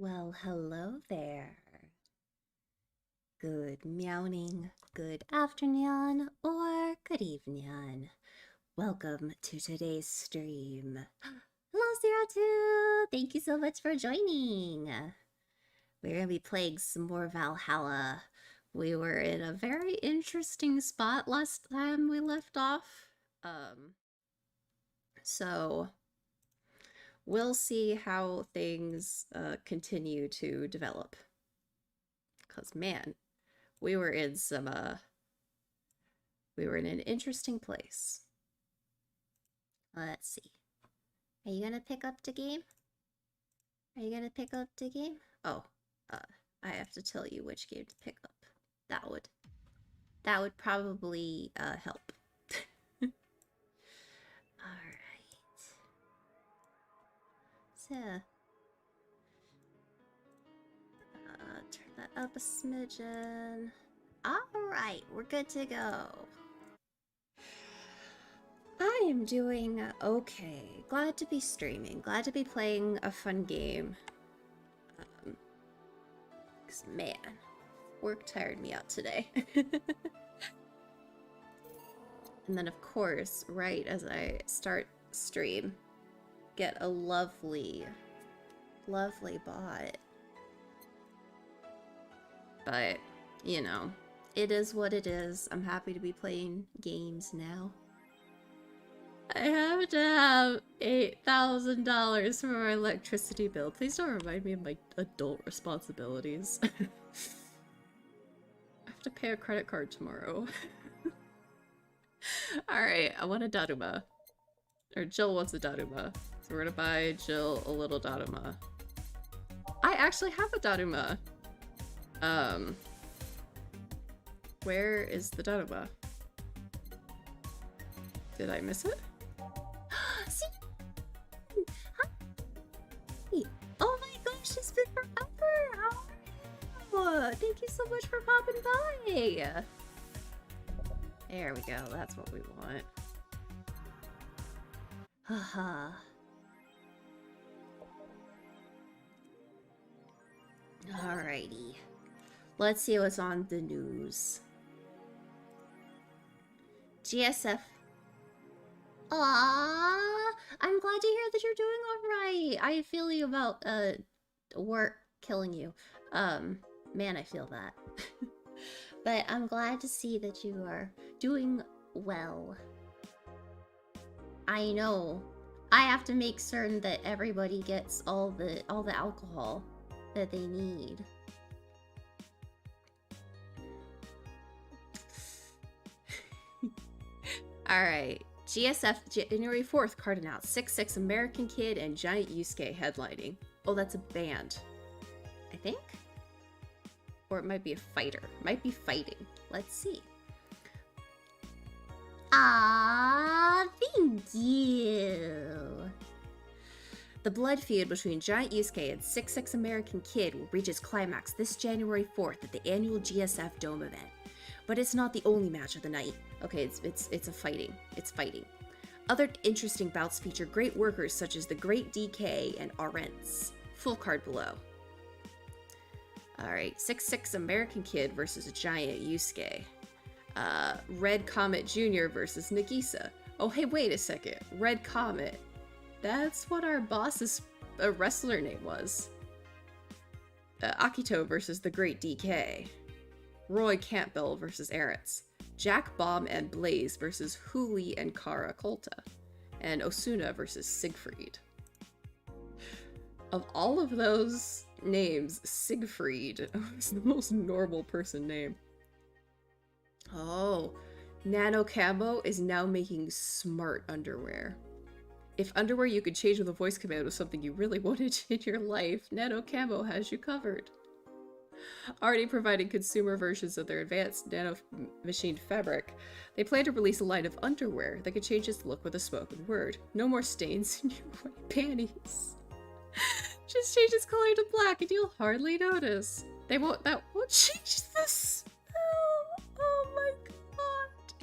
Well, hello there. Good meowing, good afternoon, or good evening. Welcome to today's stream. Hello, Zero Two! Thank you so much for joining. We're gonna be playing some more Valhalla. We were in a very interesting spot last time we left off. So we'll see how things continue to develop. Because, man, we were in an interesting place. Let's see. Are you gonna pick up the game? Are you gonna pick up the game? Oh, I have to tell you which game to pick up. That would probably help. Alright. So, turn that up a smidgen. Alright, we're good to go. I am doing okay. Glad to be streaming. Glad to be playing a fun game. Cause man, work tired me out today. And then of course, right as I start stream, get a lovely bot. But, you know, it is what it is. I'm happy to be playing games now. I have to have $8,000 for my electricity bill. Please don't remind me of my adult responsibilities. I have to pay a credit card tomorrow. Alright, I want a Daruma. Or Jill wants a Daruma. So we're gonna buy Jill a little Daruma. I actually have a Daruma. Where is the Daruma? Did I miss it? See? Hi. Oh my gosh, it's been forever! How are you? Thank you so much for popping by! There we go, that's what we want. Haha. Alrighty. Let's see what's on the news. GSF. Aww! I'm glad to hear that you're doing alright. I feel you about, work killing you. Man, I feel that. But I'm glad to see that you are doing well. I know. I have to make certain that everybody gets all the alcohol that they need. Alright. GSF January 4th carding out 6'6" American Kid and Giant Yusuke headlining. Oh, that's a band. I think? Or it might be a fighter. Might be fighting. Let's see. Ah, thank you. The blood feud between Giant Yusuke and 6'6" American Kid will reach its climax this January 4th at the annual GSF Dome event. But it's not the only match of the night. Okay, it's a fighting. It's fighting. Other interesting bouts feature great workers such as the Great DK and Arentz. Full card below. Alright, 6'6" American Kid versus a Giant Yusuke. Red Comet Jr. versus Nagisa. Oh, hey, wait a second. Red Comet. That's what our boss's wrestler name was. Akito versus the Great DK. Roy Campbell versus Arentz. Jack Bomb and Blaze versus Huli and Kara Kolta. And Osuna versus Siegfried. Of all of those names, Siegfried is the most normal person name. Oh, Nano Camo is now making smart underwear. If underwear you could change with a voice command was something you really wanted in your life, Nano Camo has you covered. Already providing consumer versions of their advanced nano machined fabric, they plan to release a line of underwear that could change its look with a spoken word. No more stains in your white panties. Just change its color to black and you'll hardly notice. That won't change this. Oh my god.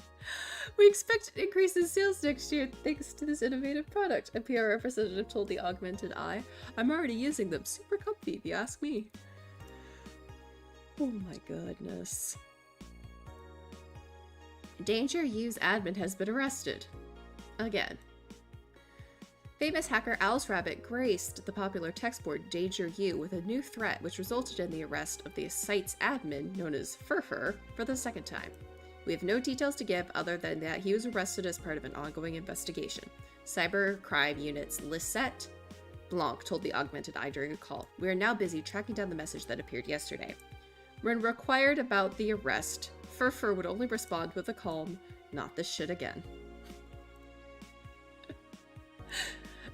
We expect an increase in sales next year thanks to this innovative product, a PR representative told the Augmented Eye. I'm already using them. Super comfy, if you ask me. Oh my goodness. Danger U's admin has been arrested. Again. Famous hacker Alice Rabbit graced the popular text board Danger U with a new threat which resulted in the arrest of the site's admin, known as Furfur, for the second time. We have no details to give other than that he was arrested as part of an ongoing investigation. Cyber Crime Unit's Lisette Blanc told the Augmented Eye during a call. We are now busy tracking down the message that appeared yesterday. When required about the arrest, Furfur would only respond with a calm, "Not this shit again."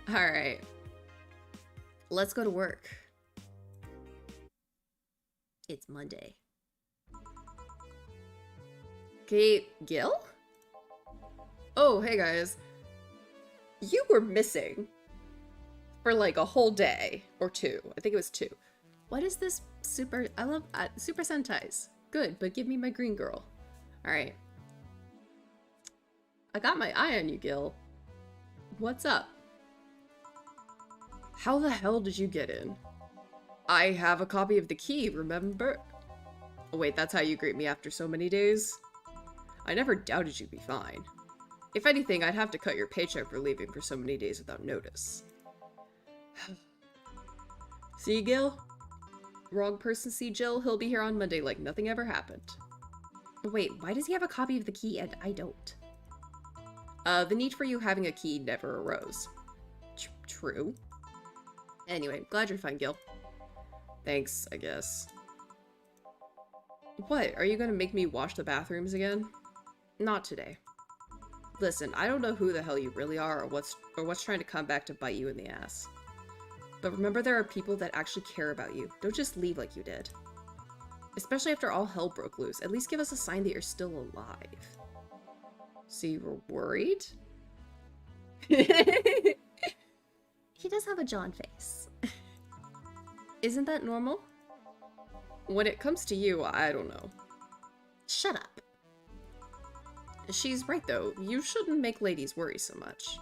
Alright. Let's go to work. It's Monday. Okay, Gil? Oh, hey guys. You were missing for like a whole day or two. I think it was 2. What is this super... I love Super Sentai's. Good, but give me my green girl. Alright. I got my eye on you, Gil. What's up? How the hell did you get in? I have a copy of the key, remember? Oh wait, that's how you greet me after so many days? I never doubted you'd be fine. If anything, I'd have to cut your paycheck for leaving for so many days without notice. See, Gil? Wrong person, see Jill? He'll be here on Monday like nothing ever happened. Wait, why does he have a copy of the key and I don't? The need for you having a key never arose. True. Anyway, glad you're fine, Gil. Thanks, I guess. What? Are you gonna make me wash the bathrooms again? Not today. Listen, I don't know who the hell you really are or what's trying to come back to bite you in the ass. But remember, there are people that actually care about you. Don't just leave like you did. Especially after all hell broke loose. At least give us a sign that you're still alive. So you were worried? He does have a John face. Isn't that normal? When it comes to you, I don't know. Shut up. She's right though. You shouldn't make ladies worry so much.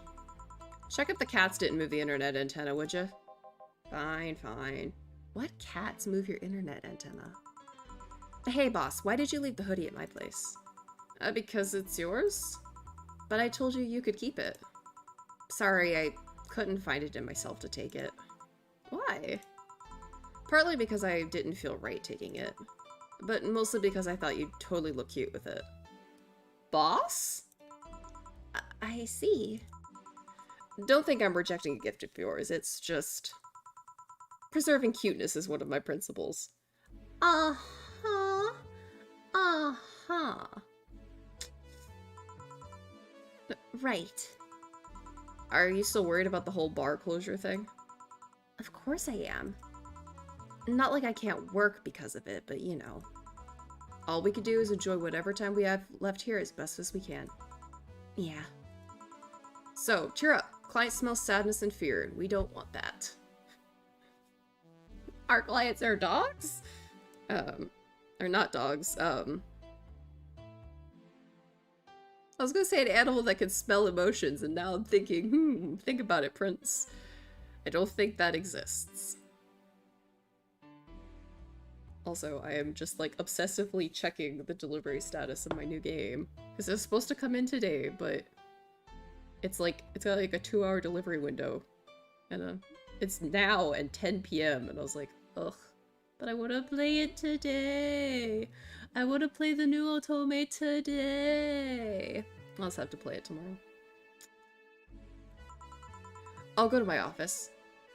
Check if the cats didn't move the internet antenna, would you? Fine, fine. What cats move your internet antenna? Hey boss, why did you leave the hoodie at my place? Because it's yours? But I told you could keep it. Sorry, I couldn't find it in myself to take it. Why? Partly because I didn't feel right taking it, but mostly because I thought you'd totally look cute with it. Boss? I see. Don't think I'm rejecting a gift of yours, it's just... preserving cuteness is one of my principles. Uh-huh. Uh-huh. Right. Are you still worried about the whole bar closure thing? Of course I am. Not like I can't work because of it, but you know. All we could do is enjoy whatever time we have left here as best as we can. Yeah. So, cheer up. Clients smell sadness and fear, and we don't want that. Our clients are dogs? Or not dogs, I was gonna say an animal that can smell emotions, and now I'm thinking, think about it, Prince. I don't think that exists. Also, I am just like obsessively checking the delivery status of my new game. Because it was supposed to come in today, but it's got like a 2-hour delivery window. And it's now and 10 p.m. and I was like, ugh. But I want to play it today. I want to play the new Otome today. I'll just have to play it tomorrow. I'll go to my office.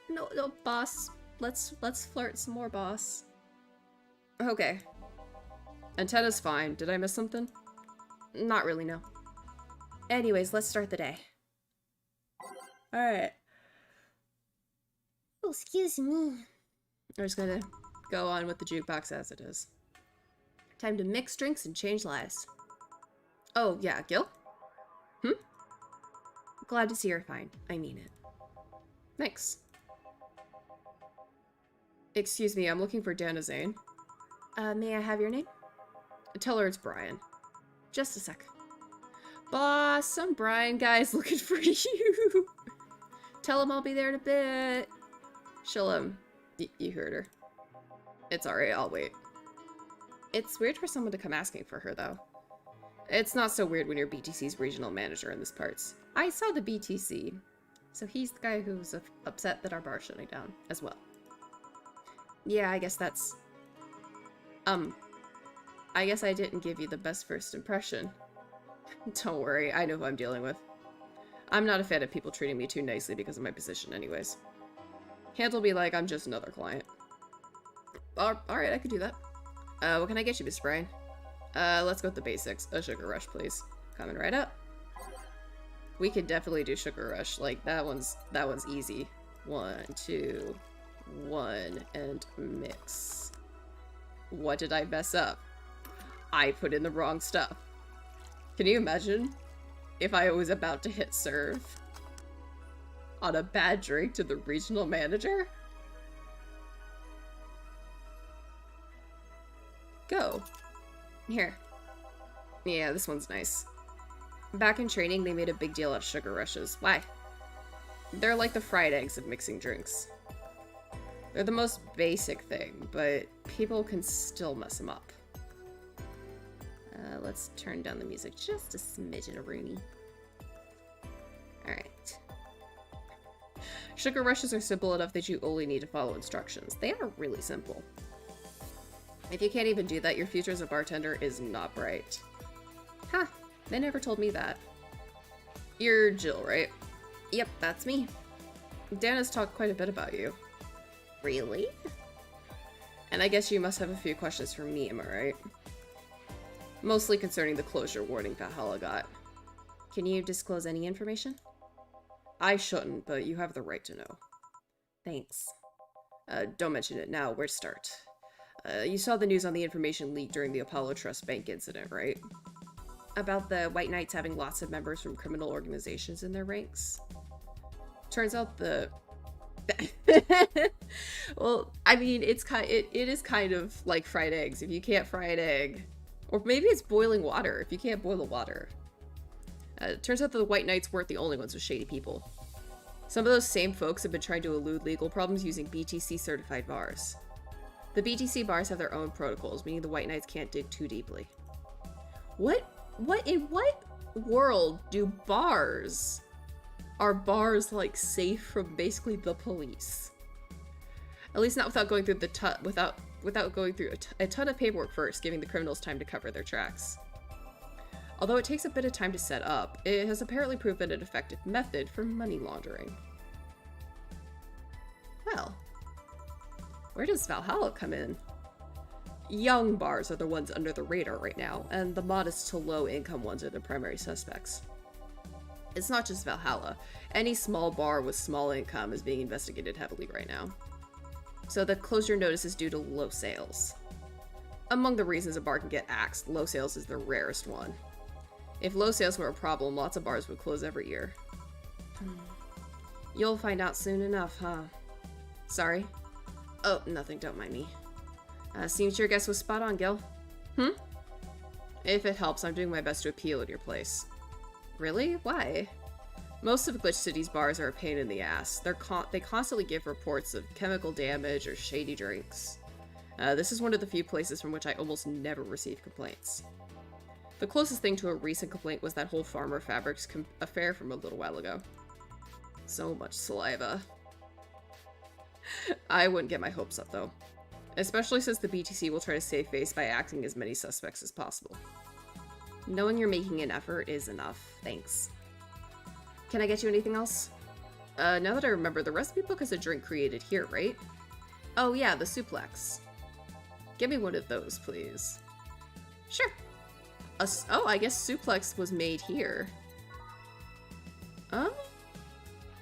No, boss. Let's flirt some more, boss. Okay. Antenna's fine. Did I miss something? Not really, no. Anyways, let's start the day. Alright. Oh, excuse me. I'm just gonna go on with the jukebox as it is. Time to mix drinks and change lives. Oh, yeah, Gil? Glad to see you're fine. I mean it. Thanks. Excuse me, I'm looking for Dana Zane. May I have your name? Tell her it's Brian. Just a sec. Boss, some Brian guy's looking for you. Tell him I'll be there in a bit. She'll, you heard her. It's alright, I'll wait. It's weird for someone to come asking for her, though. It's not so weird when you're BTC's regional manager in this parts. I saw the BTC. So he's the guy who's upset that our bar's shutting down, as well. Yeah, I guess that's... I guess I didn't give you the best first impression. Don't worry, I know who I'm dealing with. I'm not a fan of people treating me too nicely because of my position anyways. Handle me like I'm just another client. Alright, I could do that. What can I get you, Mr. Brian? Let's go with the basics. A sugar rush, please. Coming right up. We could definitely do sugar rush. Like, that one's easy. 1, 2, 1, and mix. What did I mess up? I put in the wrong stuff. Can you imagine if I was about to hit serve on a bad drink to the regional manager? Go. Here. Yeah, this one's nice. Back in training, they made a big deal out of sugar rushes. Why? They're like the fried eggs of mixing drinks. They're the most basic thing, but people can still mess them up. Let's turn down the music just a smidgen, Rooney. Alright. Sugar rushes are simple enough that you only need to follow instructions. They are really simple. If you can't even do that, your future as a bartender is not bright. Huh, they never told me that. You're Jill, right? Yep, that's me. Dan has talked quite a bit about you. Really? And I guess you must have a few questions for me, am I right? Mostly concerning the closure warning Valhalla got. Can you disclose any information? I shouldn't, but you have the right to know. Thanks. Don't mention it now, where to start? You saw the news on the information leak during the Apollo Trust Bank incident, right? About the White Knights having lots of members from criminal organizations in their ranks? Turns out the... Well, I mean, it is kind of like fried eggs. If you can't fry an egg... Or maybe it's boiling water, if you can't boil the water. Turns out that the White Knights weren't the only ones with shady people. Some of those same folks have been trying to elude legal problems using BTC-certified bars. The BTC bars have their own protocols, meaning the White Knights can't dig too deeply. In what world do bars... Are bars, like, safe from basically the police? At least not without going through without going through a ton of paperwork first, giving the criminals time to cover their tracks. Although it takes a bit of time to set up, it has apparently proven an effective method for money laundering. Well, where does Valhalla come in? Young bars are the ones under the radar right now, and the modest to low income ones are the primary suspects. It's not just Valhalla. Any small bar with small income is being investigated heavily right now. So the closure notice is due to low sales. Among the reasons a bar can get axed, low sales is the rarest one. If low sales were a problem, lots of bars would close every year. You'll find out soon enough, huh? Sorry? Oh, nothing, don't mind me. Seems your guess was spot on, Gil. If it helps, I'm doing my best to appeal at your place. Really? Why? Most of Glitch City's bars are a pain in the ass. They constantly give reports of chemical damage or shady drinks. This is one of the few places from which I almost never receive complaints. The closest thing to a recent complaint was that whole Farmer Fabrics affair from a little while ago. So much saliva. I wouldn't get my hopes up, though. Especially since the BTC will try to save face by acting as many suspects as possible. Knowing you're making an effort is enough, thanks. Can I get you anything else? Now that I remember, the recipe book has a drink created here, right? Oh yeah, the suplex. Give me one of those, please. Sure. Oh, I guess suplex was made here.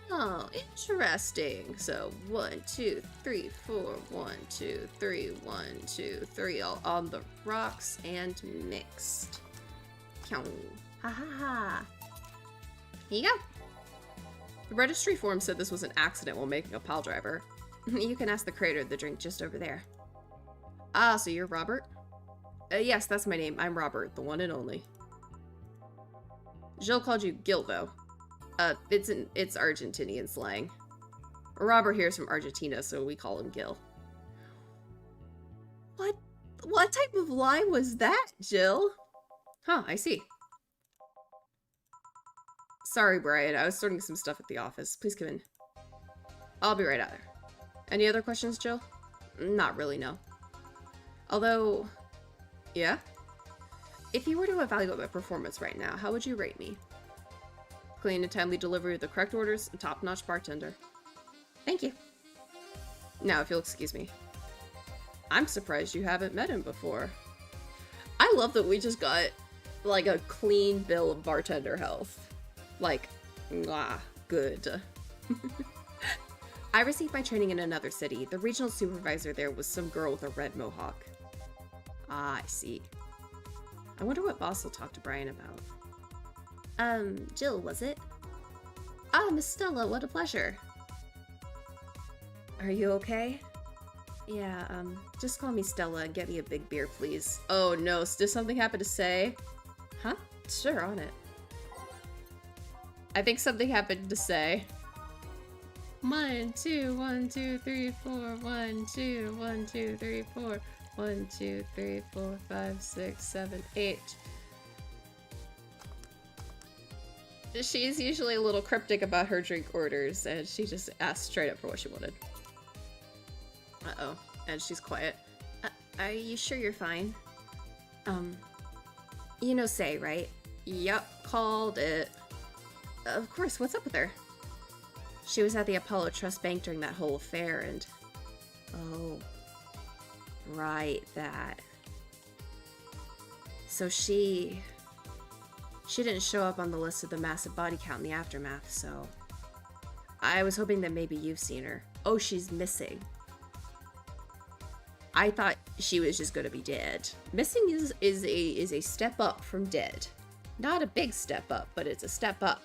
Oh, interesting. So 1, 2, 3, 4, 1, 2, 3, 1, 2, 3, all on the rocks and mixed. Ha ha ha. Here you go. The registry form said this was an accident while making a pile driver. You can ask the creator of the drink just over there. Ah, so you're Robert? Yes, that's my name. I'm Robert, the one and only. Jill called you Gil, though. It's Argentinian slang. Robert here is from Argentina, so we call him Gil. What type of lie was that, Jill? Huh, I see. Sorry, Brian. I was sorting some stuff at the office. Please come in. I'll be right out there. Any other questions, Jill? Not really, no. Although... Yeah? If you were to evaluate my performance right now, how would you rate me? Clean and timely delivery of the correct orders, and top-notch bartender. Thank you. Now, if you'll excuse me. I'm surprised you haven't met him before. I love that we just got, like, a clean bill of bartender health. Like, mwah, good. I received my training in another city. The regional supervisor there was some girl with a red mohawk. Ah, I see. I wonder what boss will talk to Brian about. Jill, was it? Ah, Miss Stella, what a pleasure. Are you okay? Yeah, just call me Stella and get me a big beer, please. Oh no, does something happen to say? Huh? Sure, on it. I think something happened to say. 1, 2, 1, 2, 3, 4, 1, 2, 1, 2, 3, 4, 1, 2, 3, 4, 5, 6, 7, 8. She's usually a little cryptic about her drink orders, and she just asked straight up for what she wanted. Uh-oh, and she's quiet. Are you sure you're fine? You know Say, right? Yup, called it. Of course, what's up with her? She was at the Apollo Trust Bank during that whole affair, and... Oh. Right, that. So she didn't show up on the list of the massive body count in the aftermath, so... I was hoping that maybe you've seen her. Oh, she's missing. I thought she was just gonna be dead. Missing is a step up from dead. Not a big step up, but it's a step up.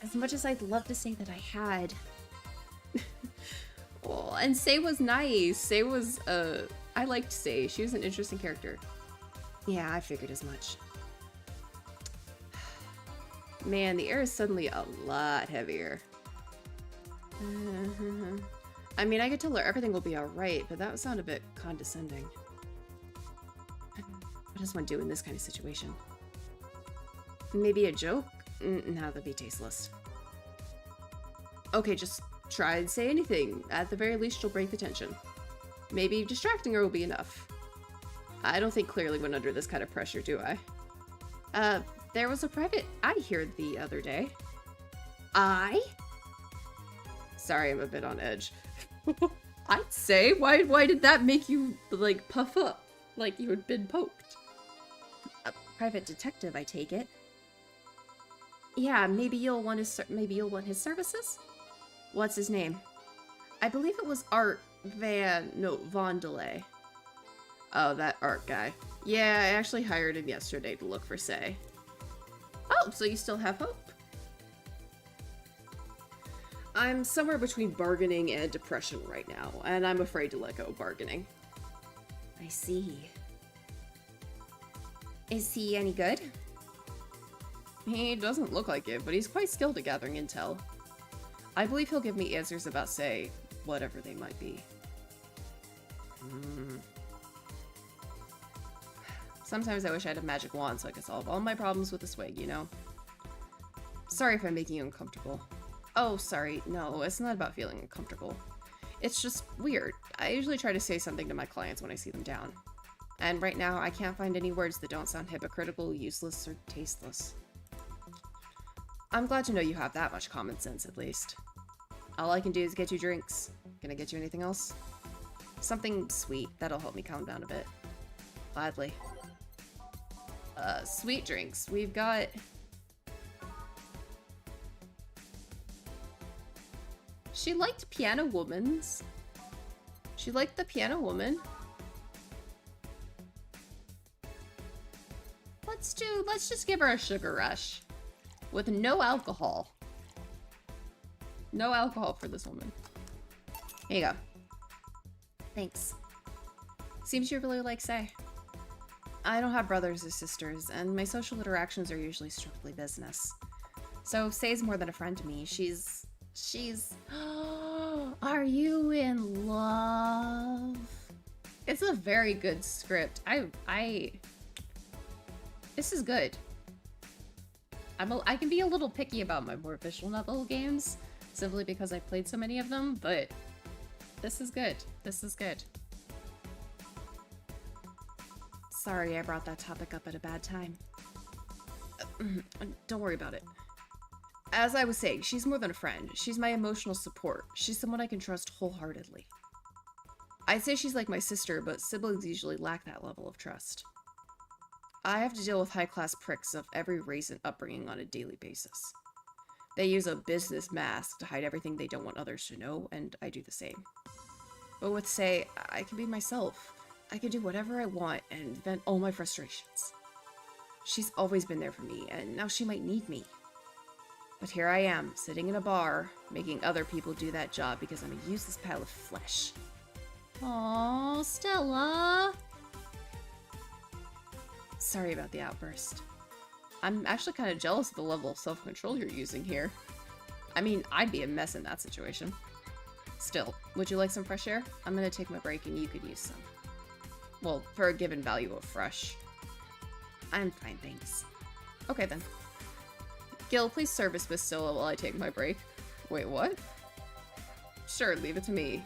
As much as I'd love to say that I had. Oh, and Say was nice. Say was, I liked Say. She was an interesting character. Yeah, I figured as much. Man, the air is suddenly a lot heavier. I mean, I could tell her everything will be alright, but that would sound a bit condescending. What does one do in this kind of situation? Maybe a joke? No, that'd be tasteless. Okay, just try and say anything. At the very least, you'll break the tension. Maybe distracting her will be enough. I don't think clearly went under this kind of pressure, do I? There was a private eye here the other day. I? Sorry, I'm a bit on edge. I'd say, why did that make you, like, puff up? Like you had been poked? A private detective, I take it. Yeah, maybe you'll want his services? What's his name? I believe it was Vondelay. Oh, that Art guy. Yeah, I actually hired him yesterday to look for Say. Oh, so you still have hope? I'm somewhere between bargaining and depression right now, and I'm afraid to let go of bargaining. I see. Is he any good? He doesn't look like it, but he's quite skilled at gathering intel. I believe he'll give me answers about, Say, whatever they might be. Sometimes I wish I had a magic wand so I could solve all my problems with a swig, you know? Sorry if I'm making you uncomfortable. Oh, sorry. No, it's not about feeling uncomfortable. It's just weird. I usually try to say something to my clients when I see them down. And right now, I can't find any words that don't sound hypocritical, useless, or tasteless. I'm glad to know you have that much common sense, at least. All I can do is get you drinks. Can I get you anything else? Something sweet. That'll help me calm down a bit. Gladly. Sweet drinks. We've got... She liked Piano Woman's. She liked the Piano Woman. Let's just give her a sugar rush. With no alcohol. No alcohol for this woman. Here you go. Thanks. Seems you really like Say. I don't have brothers or sisters, and my social interactions are usually strictly business. So Say's more than a friend to me. She's... Are you in love? It's a very good script. This is good. I can be a little picky about my more visual novel games, simply because I played so many of them, but this is good. This is good. Sorry I brought that topic up at a bad time. Don't worry about it. As I was saying, she's more than a friend. She's my emotional support. She's someone I can trust wholeheartedly. I'd say she's like my sister, but siblings usually lack that level of trust. I have to deal with high-class pricks of every race and upbringing on a daily basis. They use a business mask to hide everything they don't want others to know, and I do the same. But with Say, I can be myself. I can do whatever I want and vent all my frustrations. She's always been there for me, and now she might need me. But here I am, sitting in a bar, making other people do that job because I'm a useless pile of flesh. Aww, Stella! Sorry about the outburst. I'm actually kind of jealous of the level of self-control you're using here. I mean, I'd be a mess in that situation. Still, would you like some fresh air? I'm gonna take my break and you could use some. Well, for a given value of fresh. I'm fine, thanks. Okay then. Gil, please service Miss Stella while I take my break. Wait, what? Sure, leave it to me.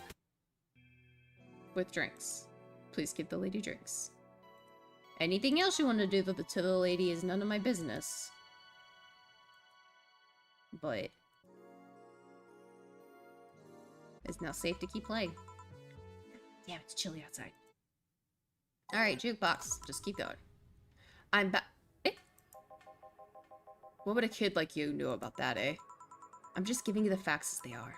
With drinks. Please give the lady drinks. Anything else you want to do to the lady is none of my business. But it's now safe to keep playing. Damn, it's chilly outside. Alright, jukebox. Just keep going. I'm back. Eh? What would a kid like you know about that, eh? I'm just giving you the facts as they are.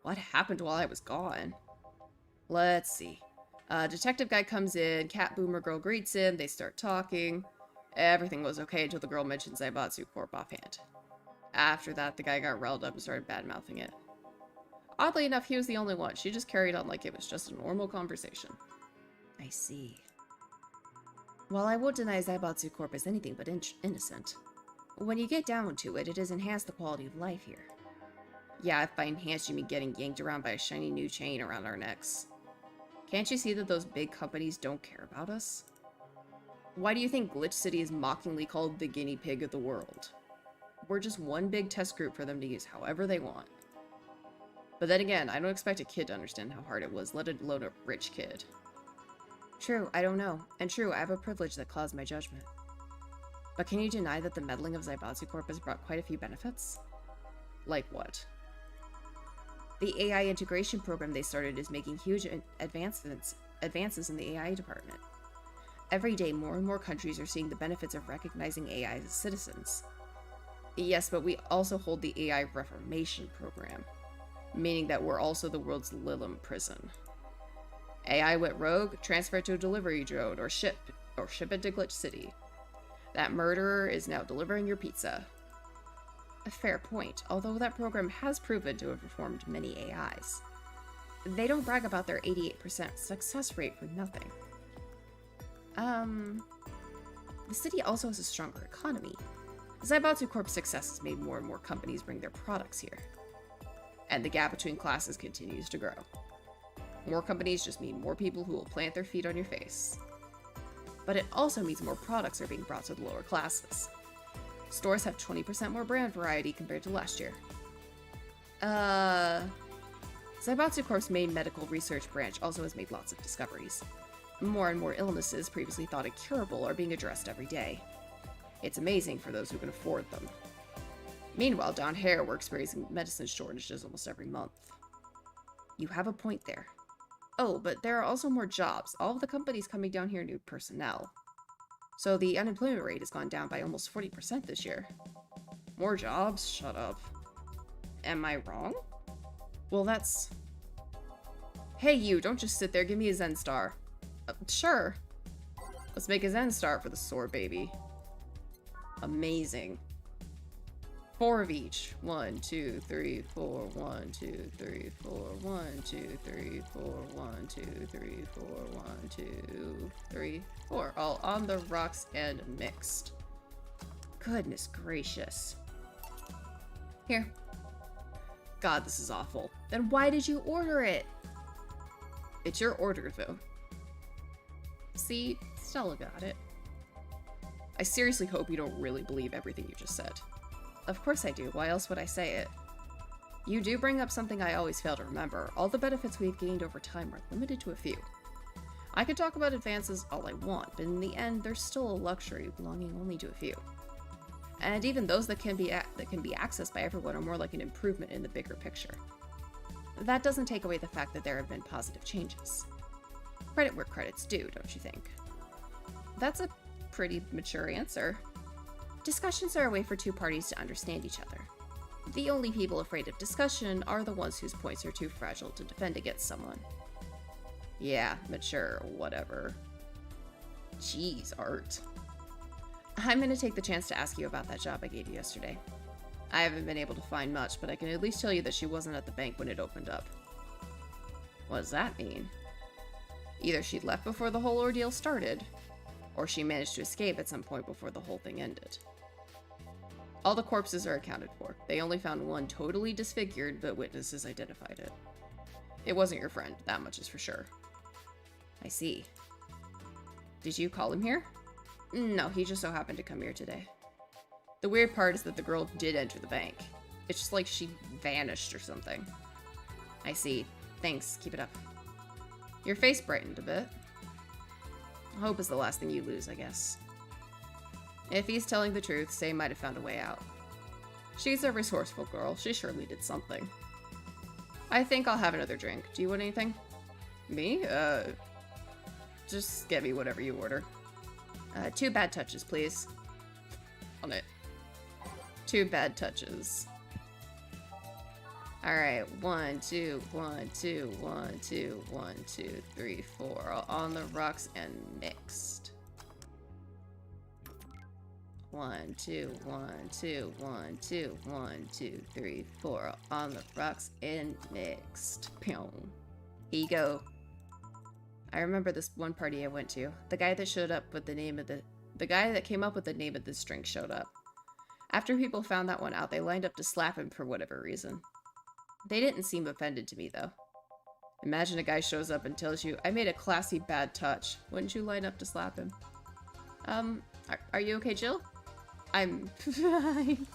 What happened while I was gone? Let's see. Detective guy comes in, cat boomer girl greets him, they start talking. Everything was okay until the girl mentioned Zaibatsu Corp offhand. After that, the guy got riled up and started bad-mouthing it. Oddly enough, he was the only one. She just carried on like it was just a normal conversation. I see. While I won't deny Zaibatsu Corp is anything but innocent, when you get down to it, it has enhanced the quality of life here. Yeah, if by enhanced you mean getting yanked around by a shiny new chain around our necks. Can't you see that those big companies don't care about us? Why do you think Glitch City is mockingly called the guinea pig of the world? We're just one big test group for them to use however they want. But then again, I don't expect a kid to understand how hard it was, let alone a rich kid. True, I don't know. And true, I have a privilege that clouds my judgment. But can you deny that the meddling of Zaibatsu Corp has brought quite a few benefits? Like what? The AI integration program they started is making huge advances in the AI department. Every day, more and more countries are seeing the benefits of recognizing AI as citizens. Yes, but we also hold the AI Reformation program, meaning that we're also the world's Lilim prison. AI went rogue, transfer it to a delivery drone, or ship it to Glitch City. That murderer is now delivering your pizza. A fair point, although that program has proven to have reformed many AIs. They don't brag about their 88% success rate for nothing. The city also has a stronger economy. Zaibatsu Corp's success has made more and more companies bring their products here. And the gap between classes continues to grow. More companies just mean more people who will plant their feet on your face. But it also means more products are being brought to the lower classes. Stores have 20% more brand variety compared to last year. Zaibatsu Corp's main medical research branch also has made lots of discoveries. More and more illnesses previously thought incurable are being addressed every day. It's amazing for those who can afford them. Meanwhile, down here, we're experiencing medicine shortages almost every month. You have a point there. Oh, but there are also more jobs. All of the companies coming down here need personnel. So the unemployment rate has gone down by almost 40% this year. More jobs? Shut up. Am I wrong? Well, that's... Hey you, don't just sit there, give me a Zen Star. Sure. Let's make a Zen Star for the sore baby. Amazing. 4 of each. 1, 2, 3, 4. 1, 2, 3, 4. 1, 2, 3, 4. 1, 2, 3, 4. 1, 2, 3, 4. All on the rocks and mixed. Goodness gracious. Here. God, this is awful. Then why did you order it? It's your order, though. See, Stella got it. I seriously hope you don't really believe everything you just said. Of course I do. Why else would I say it? You do bring up something I always fail to remember. All the benefits we've gained over time are limited to a few. I could talk about advances all I want, but in the end, they're still a luxury belonging only to a few. And even those that can be accessed by everyone are more like an improvement in the bigger picture. That doesn't take away the fact that there have been positive changes. Credit where credit's due, don't you think? That's a pretty mature answer. Discussions are a way for two parties to understand each other. The only people afraid of discussion are the ones whose points are too fragile to defend against someone. Yeah, mature, whatever. Jeez, Art. I'm gonna take the chance to ask you about that job I gave you yesterday. I haven't been able to find much, but I can at least tell you that she wasn't at the bank when it opened up. What does that mean? Either she left before the whole ordeal started, or she managed to escape at some point before the whole thing ended. All the corpses are accounted for. They only found one totally disfigured, but witnesses identified it. It wasn't your friend, that much is for sure. I see. Did you call him here? No, he just so happened to come here today. The weird part is that the girl did enter the bank. It's just like she vanished or something. I see. Thanks, keep it up. Your face brightened a bit. Hope is the last thing you lose, I guess. If he's telling the truth, Say might have found a way out. She's a resourceful girl. She surely did something. I think I'll have another drink. Do you want anything? Me? Just get me whatever you order. 2 bad touches, please. On it. 2 bad touches. Alright, 1, 2, 1, 2, 1, 2, 1, 2, 3, 4. All on the rocks and mixed. 1, 2, 1, 2, 1, 2, 1, 2, 3, 4. All on the rocks and mixed. Pew. Here you go. I remember this one party I went to. The guy that showed up with the name of the guy that came up with the name of this drink showed up. After people found that one out, they lined up to slap him for whatever reason. They didn't seem offended to me, though. Imagine a guy shows up and tells you, I made a classy bad touch. Wouldn't you line up to slap him? Are you okay, Jill? I'm fine.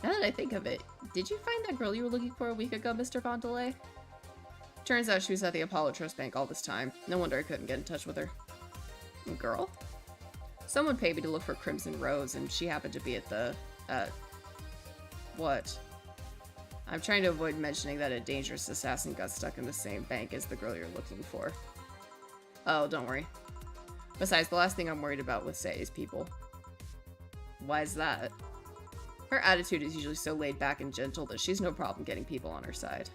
Now that I think of it, did you find that girl you were looking for a week ago, Mr. Vondelay? Turns out she was at the Apollo Trust Bank all this time. No wonder I couldn't get in touch with her. Girl? Someone paid me to look for Crimson Rose, and she happened to be at the, what? I'm trying to avoid mentioning that a dangerous assassin got stuck in the same bank as the girl you're looking for. Oh, don't worry. Besides, the last thing I'm worried about with Say is people. Why is that? Her attitude is usually so laid back and gentle that she's no problem getting people on her side.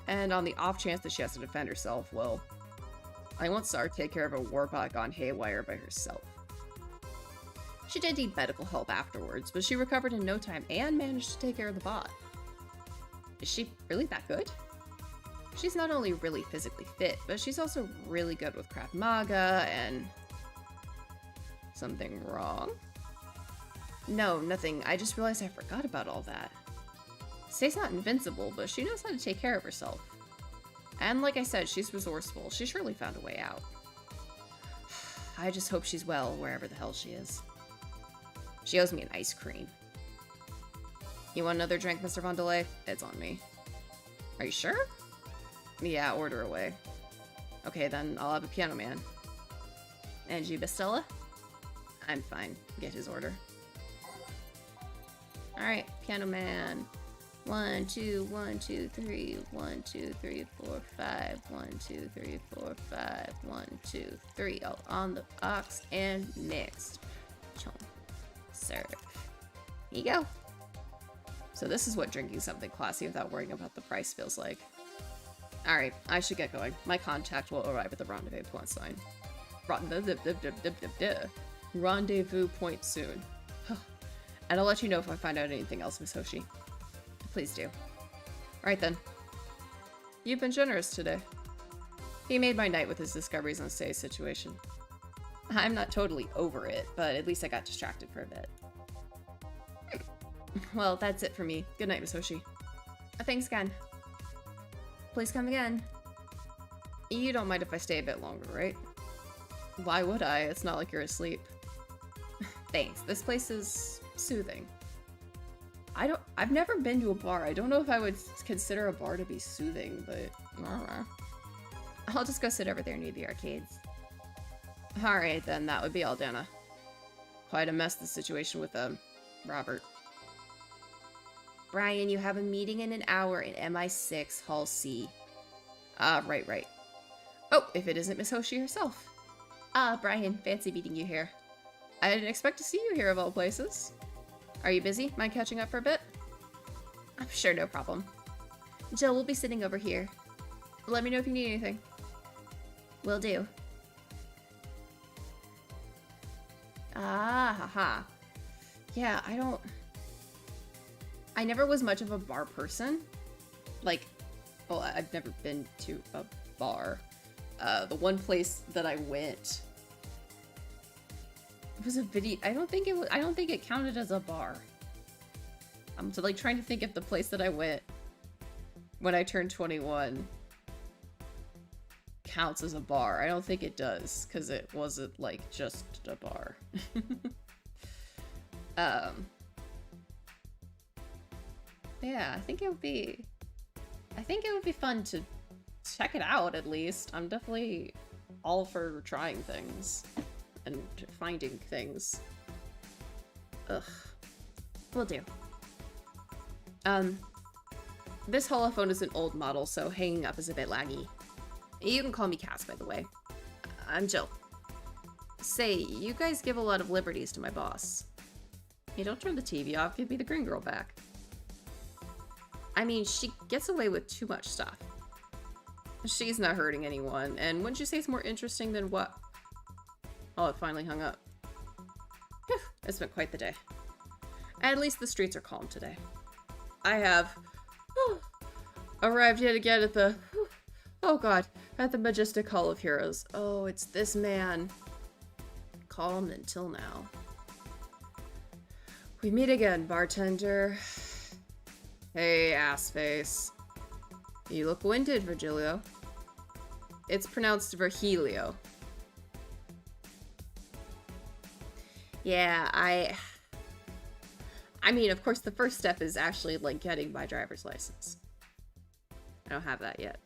And on the off chance that she has to defend herself, well, I once saw her take care of a warbot gone haywire by herself. She did need medical help afterwards, but she recovered in no time and managed to take care of the bot. Is she really that good? She's not only really physically fit, but she's also really good with Krav Maga and... Something wrong? No, nothing. I just realized I forgot about all that. Say's not invincible, but she knows how to take care of herself. And like I said, she's resourceful. She surely found a way out. I just hope she's well, wherever the hell she is. She owes me an ice cream. You want another drink, Mr. Vondelay? It's on me. Are you sure? Yeah, order away. Okay, then I'll have a Piano Man. And you, Bastella? I'm fine. Get his order. Alright, Piano Man. 1, 2, 1, 2, 3, 1, 2, 3, 4, 5, 1, 2, 3, 4, 5, 1, 2, 3, all on the box and mixed. Chomp. Serve. Here you go. So this is what drinking something classy without worrying about the price feels like. Alright, I should get going. My contact will arrive at the rendezvous point sign. Rendezvous point soon. And I'll let you know if I find out anything else, Miss Hoshi. Please do. Alright then. You've been generous today. He made my night with his discoveries on Say's situation. I'm not totally over it, but at least I got distracted for a bit. Well, that's it for me. Good night, Miss Hoshi. Thanks again. Please come again. You don't mind if I stay a bit longer, right? Why would I? It's not like you're asleep. Thanks. This place is soothing. I've never been to a bar. I don't know if I would consider a bar to be soothing, but I don't know. I'll just go sit over there near the arcades. Alright then, that would be all, Dana. Quite a mess, the situation with, Robert. Brian, you have a meeting in an hour in MI6, Hall C. Right. Oh, if it isn't Miss Hoshi herself. Brian, fancy meeting you here. I didn't expect to see you here of all places. Are you busy? Mind catching up for a bit? I'm sure, no problem. Jill will be sitting over here. Let me know if you need anything. Will do. Haha. Yeah, I never was much of a bar person. Like, well, I've never been to a bar. The one place that I went was a video. I don't think it counted as a bar. I'm like trying to think if the place that I went when I turned 21 counts as a bar. I don't think it does, because it wasn't like just a bar. Yeah, I think it would be fun to check it out, at least. I'm definitely all for trying things and finding things. Ugh. Will do. This holophone is an old model, so hanging up is a bit laggy. You can call me Cass, by the way. I'm Jill. Say, you guys give a lot of liberties to my boss. Hey, don't turn the TV off, give me the green girl back. I mean, she gets away with too much stuff. She's not hurting anyone, and wouldn't you say it's more interesting than what? Oh, it finally hung up. Whew, it's been quite the day. At least the streets are calm today. I have arrived yet again at the, oh god, at the majestic Hall of Heroes. Oh, it's this man. Calm until now. We meet again, bartender. Hey, ass face. You look winded, Virgilio. It's pronounced Virgilio. Yeah, I mean, of course, the first step is actually, like, getting my driver's license. I don't have that yet.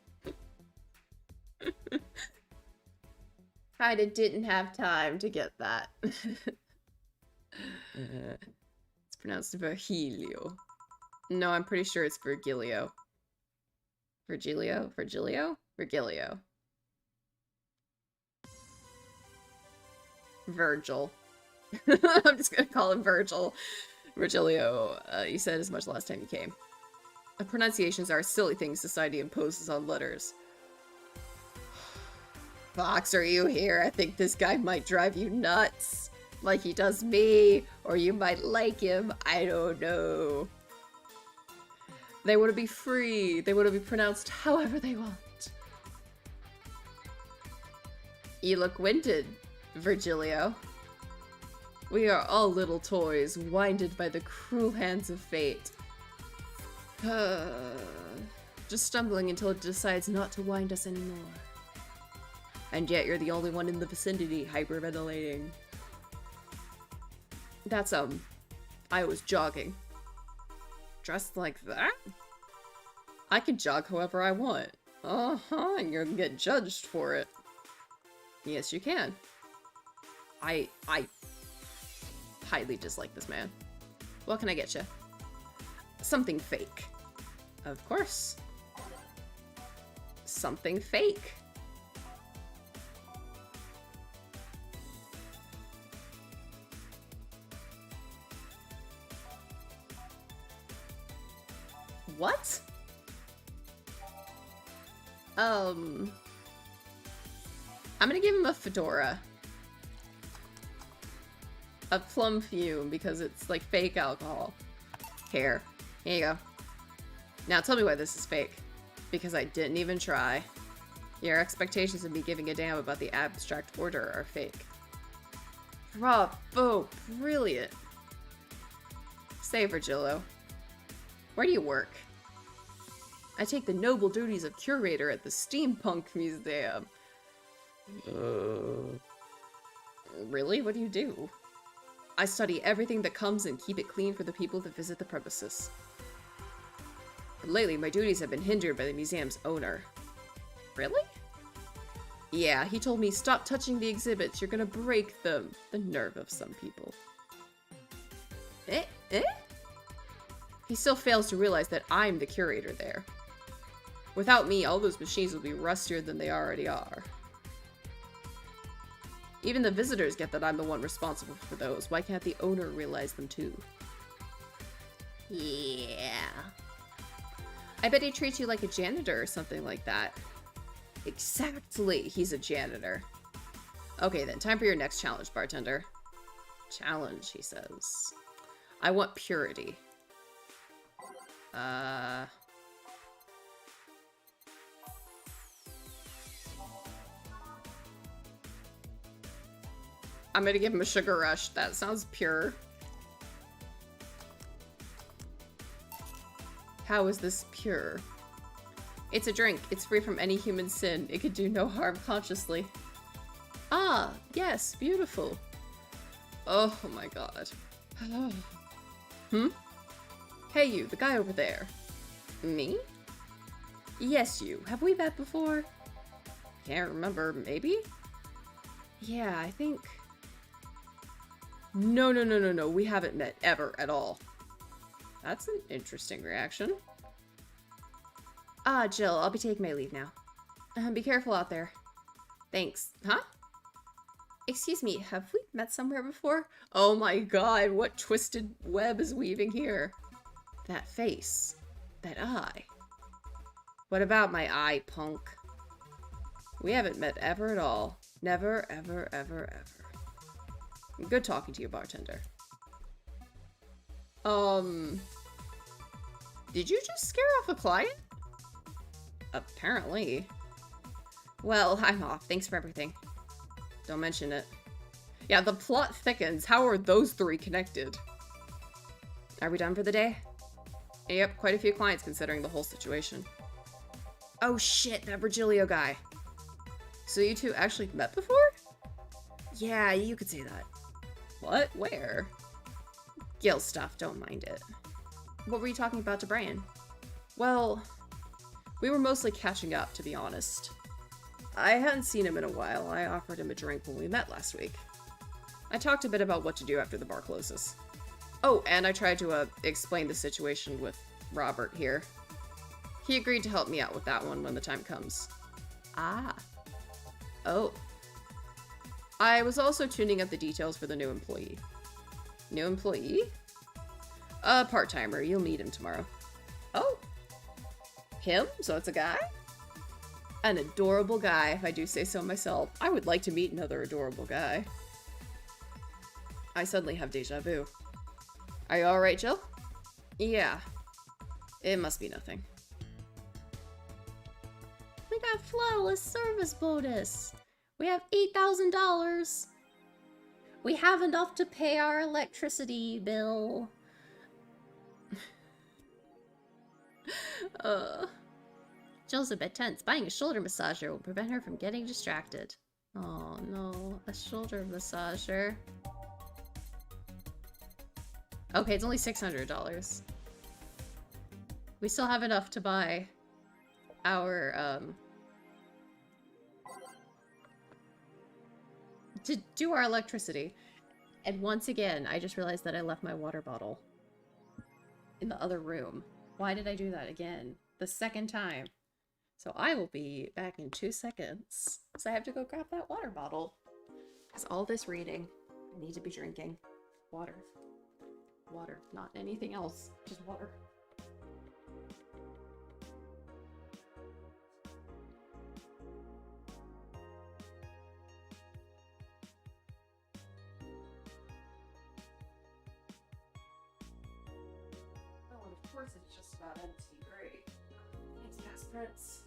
Kinda didn't have time to get that. It's pronounced Virgilio. No, I'm pretty sure it's Virgilio. Virgilio? Virgilio? Virgilio. Virgil. I'm just gonna call him Virgil. Virgilio, you said as much last time you came. Pronunciations are silly things society imposes on letters. Fox, are you here? I think this guy might drive you nuts. Like he does me. Or you might like him. I don't know. They want to be free. They want to be pronounced however they want. You look winded, Virgilio. We are all little toys, winded by the cruel hands of fate. Just stumbling until it decides not to wind us anymore. And yet you're the only one in the vicinity hyperventilating. That's, I was jogging. Dressed like that? I can jog however I want. Uh-huh, and you're gonna get judged for it. Yes, you can. I highly dislike this man. What can I get you? Something fake. Of course. Something fake. What? I'm gonna give him a fedora. A plum fume because it's like fake alcohol. Here. Here you go. Now tell me why this is fake. Because I didn't even try. Your expectations of me giving a damn about the abstract order are fake. Bravo! Brilliant! Say, Virgilio. Where do you work? I take the noble duties of curator at the Steampunk Museum. Really? What do you do? I study everything that comes and keep it clean for the people that visit the premises. But lately, my duties have been hindered by the museum's owner. Really? Yeah, he told me, stop touching the exhibits, you're gonna break them. The nerve of some people. He still fails to realize that I'm the curator there. Without me, all those machines will be rustier than they already are. Even the visitors get that I'm the one responsible for those. Why can't the owner realize them too? Yeah. I bet he treats you like a janitor or something like that. Exactly, he's a janitor. Okay then, time for your next challenge, bartender. Challenge, he says. I want purity. I'm gonna give him a sugar rush. That sounds pure. How is this pure? It's a drink. It's free from any human sin. It could do no harm consciously. Ah, yes, beautiful. Oh my god. Hey you, the guy over there. Me? Yes, you. Have we met before? Can't remember. Maybe? Yeah, I think... No. We haven't met ever at all. That's an interesting reaction. Ah, Jill, I'll be taking my leave now. Be careful out there. Thanks. Huh? Excuse me, have we met somewhere before? Oh my god, what twisted web is weaving here? That face. That eye. What about my eye, punk? We haven't met ever at all. Never, ever, ever, ever. Good talking to you, bartender. Did you just scare off a client? Apparently. Well, I'm off. Thanks for everything. Don't mention it. Yeah, the plot thickens. How are those three connected? Are we done for the day? Yep, quite a few clients considering the whole situation. Oh shit, that Virgilio guy. So you two actually met before? Yeah, you could say that. What? Where? Gil stuff, don't mind it. What were you talking about to Brian? Well, we were mostly catching up, to be honest. I hadn't seen him in a while. I offered him a drink when we met last week. I talked a bit about what to do after the bar closes. Oh, and I tried to explain the situation with Robert here. He agreed to help me out with that one when the time comes. Ah. Oh. I was also tuning up the details for the new employee. New employee? A part-timer. You'll meet him tomorrow. Oh. Him? So it's a guy? An adorable guy, if I do say so myself. I would like to meet another adorable guy. I suddenly have deja vu. Are you alright, Jill? Yeah. It must be nothing. We got flawless service bonus. We have $8,000. We have enough to pay our electricity bill. Jill's a bit tense. Buying a shoulder massager will prevent her from getting distracted. Oh no, a shoulder massager. Okay, it's only $600. We still have enough to buy our, to do our electricity. And once again, I just realized that I left my water bottle in the other room. Why did I do that again? The second time. So I will be back in 2 seconds. So I have to go grab that water bottle. Because all this reading, I need to be drinking water. Water, not anything else, just water. course it's just about empty. Great. Thanks, Past Prince.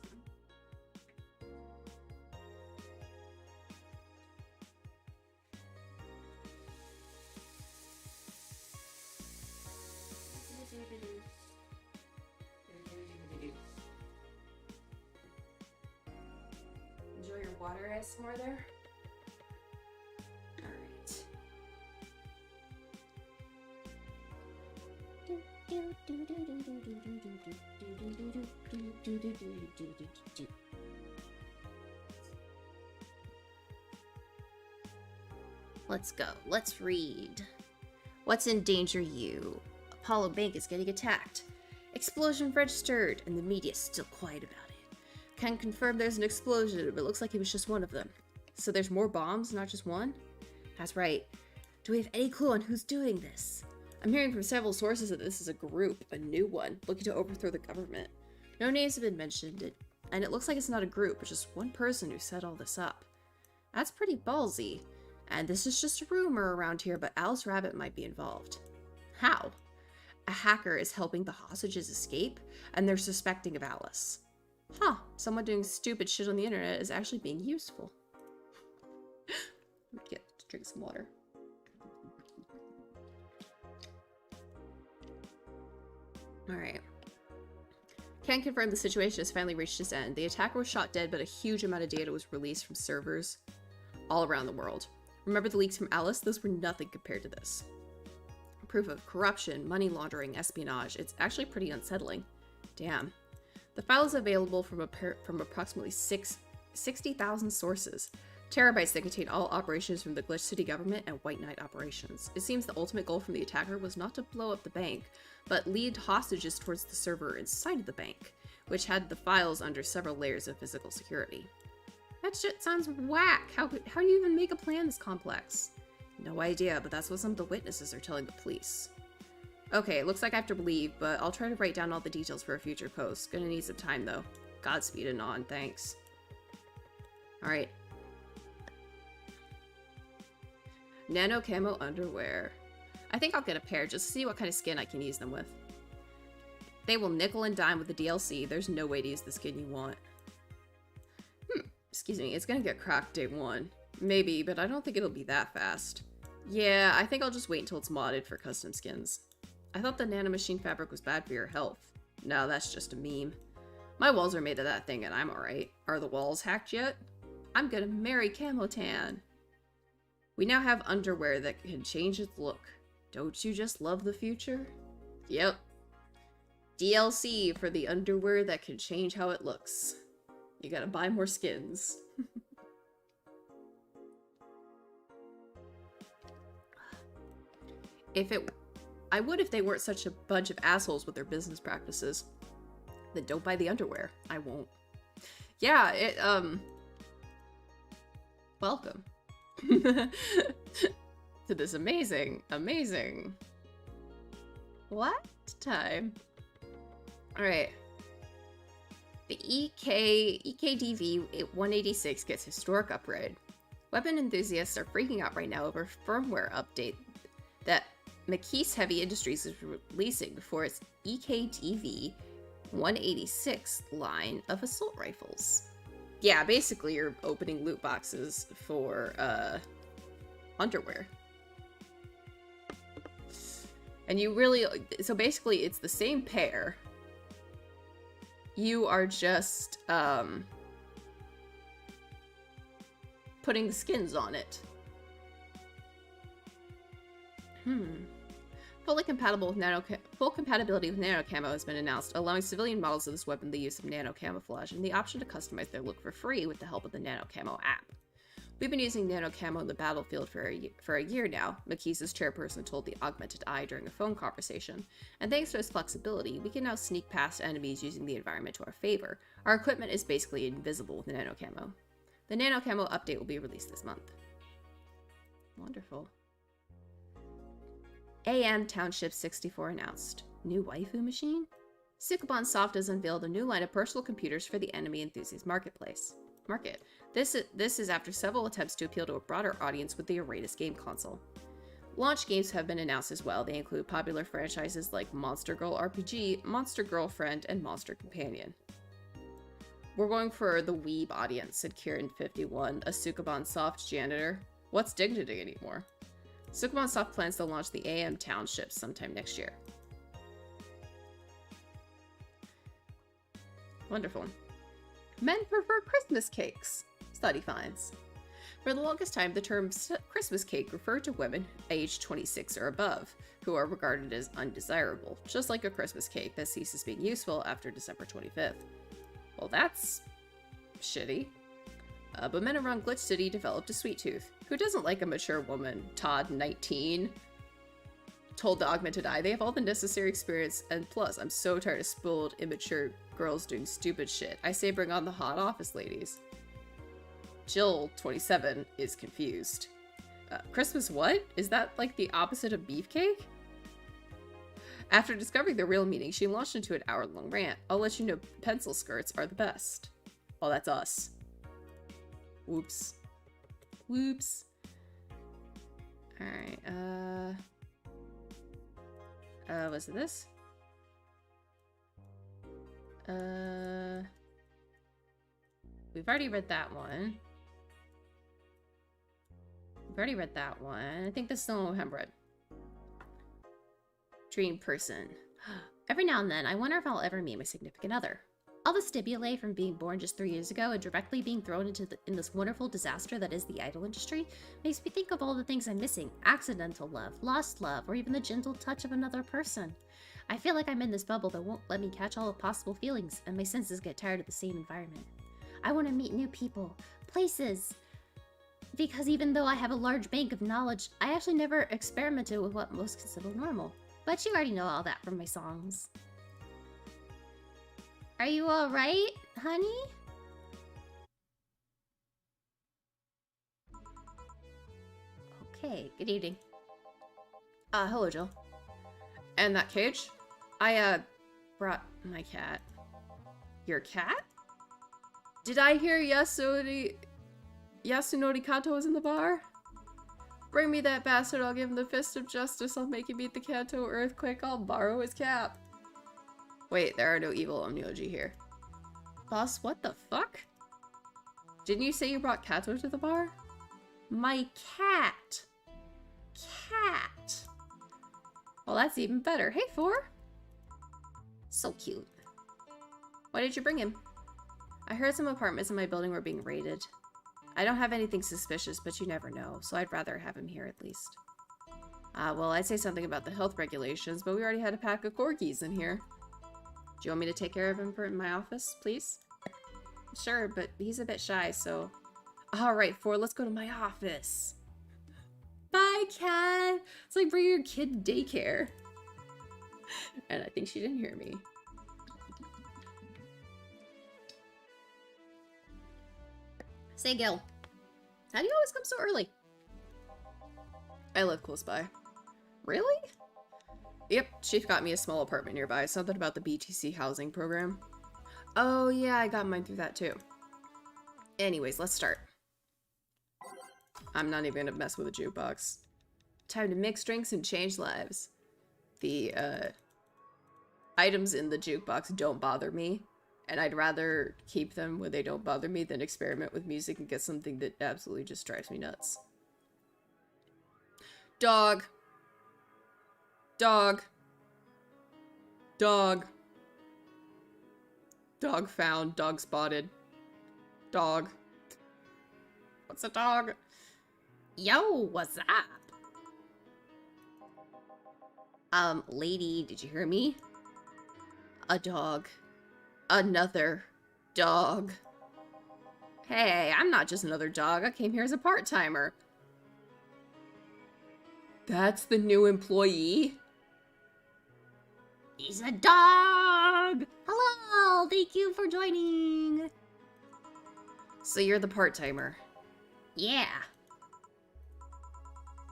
Enjoy your water ASMR there. Alright. Let's go. Let's read. What's in danger you? Apollo Bank is getting attacked. Explosion registered, and the media's still quiet about it. Can confirm there's an explosion, but it looks like it was just one of them. So there's more bombs, not just one? That's right. Do we have any clue on who's doing this? I'm hearing from several sources that this is a group, a new one, looking to overthrow the government. No names have been mentioned, and it looks like it's not a group, but just one person who set all this up. That's pretty ballsy. And this is just a rumor around here, but Alice Rabbit might be involved. How? A hacker is helping the hostages escape, and they're suspecting of Alice. Huh, someone doing stupid shit on the internet is actually being useful. Let me get to drink some water. Alright. Can confirm the situation has finally reached its end. The attacker was shot dead, but a huge amount of data was released from servers all around the world. Remember the leaks from Alice? Those were nothing compared to this. Proof of corruption, money laundering, espionage. It's actually pretty unsettling. Damn. The file is available from approximately 60,000 sources. Terabytes that contain all operations from the Glitch City government and White Knight operations. It seems the ultimate goal from the attacker was not to blow up the bank, but lead hostages towards the server inside of the bank, which had the files under several layers of physical security. That shit sounds whack! How do you even make a plan this complex? No idea, but that's what some of the witnesses are telling the police. Okay, it looks like I have to leave, but I'll try to write down all the details for a future post. Gonna need some time though. Godspeed and on, thanks. Alright. Nano camo underwear. I think I'll get a pair just to see what kind of skin I can use them with. They will nickel and dime with the DLC. There's no way to use the skin you want. Excuse me, it's gonna get cracked day one. Maybe, but I don't think it'll be that fast. Yeah, I think I'll just wait until it's modded for custom skins. I thought the nanomachine fabric was bad for your health. No, that's just a meme. My walls are made of that thing and I'm alright. Are the walls hacked yet? I'm gonna marry Camotan. We now have underwear that can change its look. Don't you just love the future? Yep. DLC for the underwear that can change how it looks. You gotta buy more skins. I would if they weren't such a bunch of assholes with their business practices. Then don't buy the underwear. I won't. Yeah, welcome. To this amazing what time? Alright. The EKDV 186 gets historic upgrade. Weapon enthusiasts are freaking out right now over a firmware update that McKees Heavy Industries is releasing for its EKDV 186 line of assault rifles. Yeah, basically you're opening loot boxes for underwear. And you really, so basically it's the same pair. You are just putting the skins on it. Full compatibility with nano camo has been announced, allowing civilian models of this weapon the use of nano camouflage and the option to customize their look for free with the help of the nano camo app. We've been using nano camo in the battlefield for a year now, McKees' chairperson told the Augmented Eye during a phone conversation, and thanks to its flexibility, we can now sneak past enemies using the environment to our favor. Our equipment is basically invisible with the nano camo. The nano camo update will be released this month. Wonderful. AM Township 64 announced. New waifu machine? Sukuban Soft has unveiled a new line of personal computers for the enemy enthusiast market. This is after several attempts to appeal to a broader audience with the Aratus game console. Launch games have been announced as well. They include popular franchises like Monster Girl RPG, Monster Girlfriend, and Monster Companion. We're going for the weeb audience, said Kieran51, a Sukaban Soft janitor. What's dignity anymore? Sukaban Soft plans to launch the AM Township sometime next year. Wonderful. Men prefer Christmas cakes, study finds. For the longest time, the term Christmas cake referred to women aged 26 or above, who are regarded as undesirable, just like a Christmas cake that ceases being useful after December 25th. Well, that's shitty. But men around Glitch City developed a sweet tooth. Who doesn't like a mature woman? Todd, 19, told the augmented eye. They have all the necessary experience, and plus, I'm so tired of spoiled, immature girls doing stupid shit. I say bring on the hot office ladies. Jill, 27, is confused. Christmas what? Is that like the opposite of beefcake? After discovering the real meaning, she launched into an hour-long rant. I'll let you know pencil skirts are the best. Oh, that's us. Whoops. Whoops. Alright, was it this? We've already read that one. We've already read that one. I think this is the one we haven't read. Dream person. Every now and then, I wonder if I'll ever meet my significant other. All the stimuli from being born just 3 years ago and directly being thrown into in this wonderful disaster that is the idol industry makes me think of all the things I'm missing. Accidental love, lost love, or even the gentle touch of another person. I feel like I'm in this bubble that won't let me catch all the possible feelings, and my senses get tired of the same environment. I want to meet new people, places, because even though I have a large bank of knowledge, I actually never experimented with what most consider normal. But you already know all that from my songs. Are you alright, honey? Okay, good evening. Hello, Jill. And that cage? I, brought my cat. Your cat? Did I hear Yasunori Kato was in the bar? Bring me that bastard, I'll give him the fist of justice, I'll make him beat the Kanto earthquake, I'll borrow his cap. Wait, there are no evil Onmyoji here. Boss, what the fuck? Didn't you say you brought Kato to the bar? My cat. Cat. Well, that's even better. Hey, Four. So cute. Why did you bring him? I heard some apartments in my building were being raided. I don't have anything suspicious, but you never know, so I'd rather have him here at least. Well, I'd say something about the health regulations, but we already had a pack of corgis in here. Do you want me to take care of him in my office, please? Sure, but he's a bit shy, so... Alright, Four, let's go to my office. Bye, cat! It's like bringing your kid to daycare. And I think she didn't hear me. Say, Gil, how do you always come so early? I live close by. Really? Yep, Chief got me a small apartment nearby. Something about the BTC housing program. Oh yeah, I got mine through that too. Anyways, let's start. I'm not even gonna mess with a jukebox. Time to mix drinks and change lives. The items in the jukebox don't bother me, and I'd rather keep them where they don't bother me than experiment with music and get something that absolutely just drives me nuts. Dog. Dog. Dog. Dog found. Dog spotted. Dog. What's a dog? Yo, what's up? Lady, did you hear me? A dog. Another dog. Hey, I'm not just another dog. I came here as a part-timer. That's the new employee? He's a dog! Hello! Thank you for joining! So you're the part-timer? Yeah.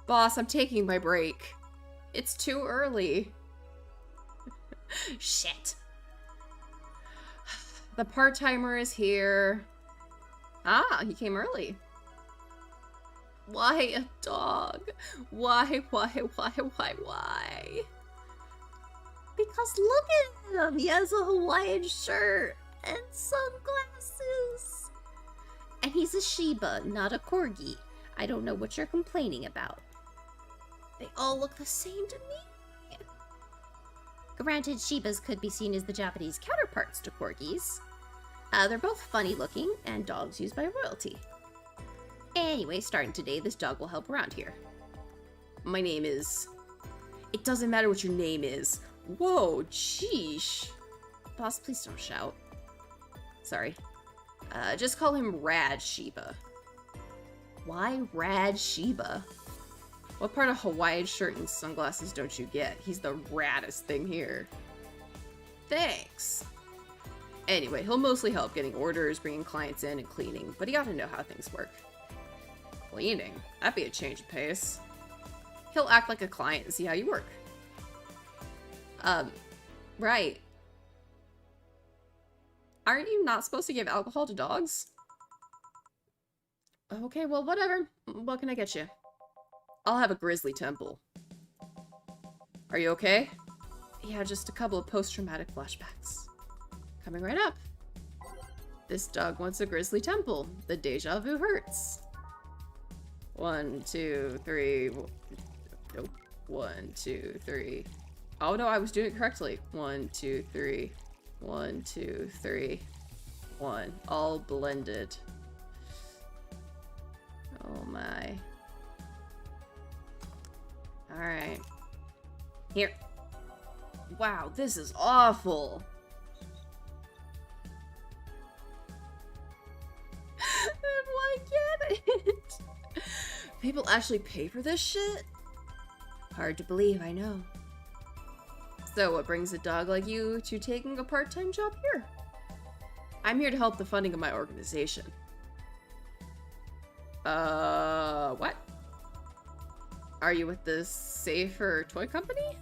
Boss, I'm taking my break. It's too early. Shit. The part-timer is here. Ah, he came early. Why a dog? Why? Because look at him! He has a Hawaiian shirt and sunglasses. And he's a Shiba, not a Corgi. I don't know what you're complaining about. They all look the same to me. Granted, Shibas could be seen as the Japanese counterparts to Corgis. They're both funny looking and dogs used by royalty. Anyway, starting today, this dog will help around here. My name is... It doesn't matter what your name is. Whoa, sheesh. Boss, please don't shout. Sorry. Just call him Rad Shiba. Why Rad Shiba? What part of Hawaiian shirt and sunglasses don't you get? He's the raddest thing here. Thanks. Anyway, he'll mostly help getting orders, bringing clients in, and cleaning, but he ought to know how things work. Cleaning? That'd be a change of pace. He'll act like a client and see how you work. Right. Aren't you not supposed to give alcohol to dogs? Okay, well, whatever. What can I get you? I'll have a grizzly temple. Are you okay? Yeah, just a couple of post-traumatic flashbacks. Coming right up. This dog wants a grizzly temple. The deja vu hurts. 1, 2, 3. Nope. 1, 2, 3. Oh no, I was doing it correctly. 1, 2, 3. 1, 2, 3. 1. All blended. Oh my. Alright. Here. Wow, this is awful. Why get it? People actually pay for this shit? Hard to believe, I know. So what brings a dog like you to taking a part-time job here? I'm here to help the funding of my organization. What? Are you with the Safer Toy Company?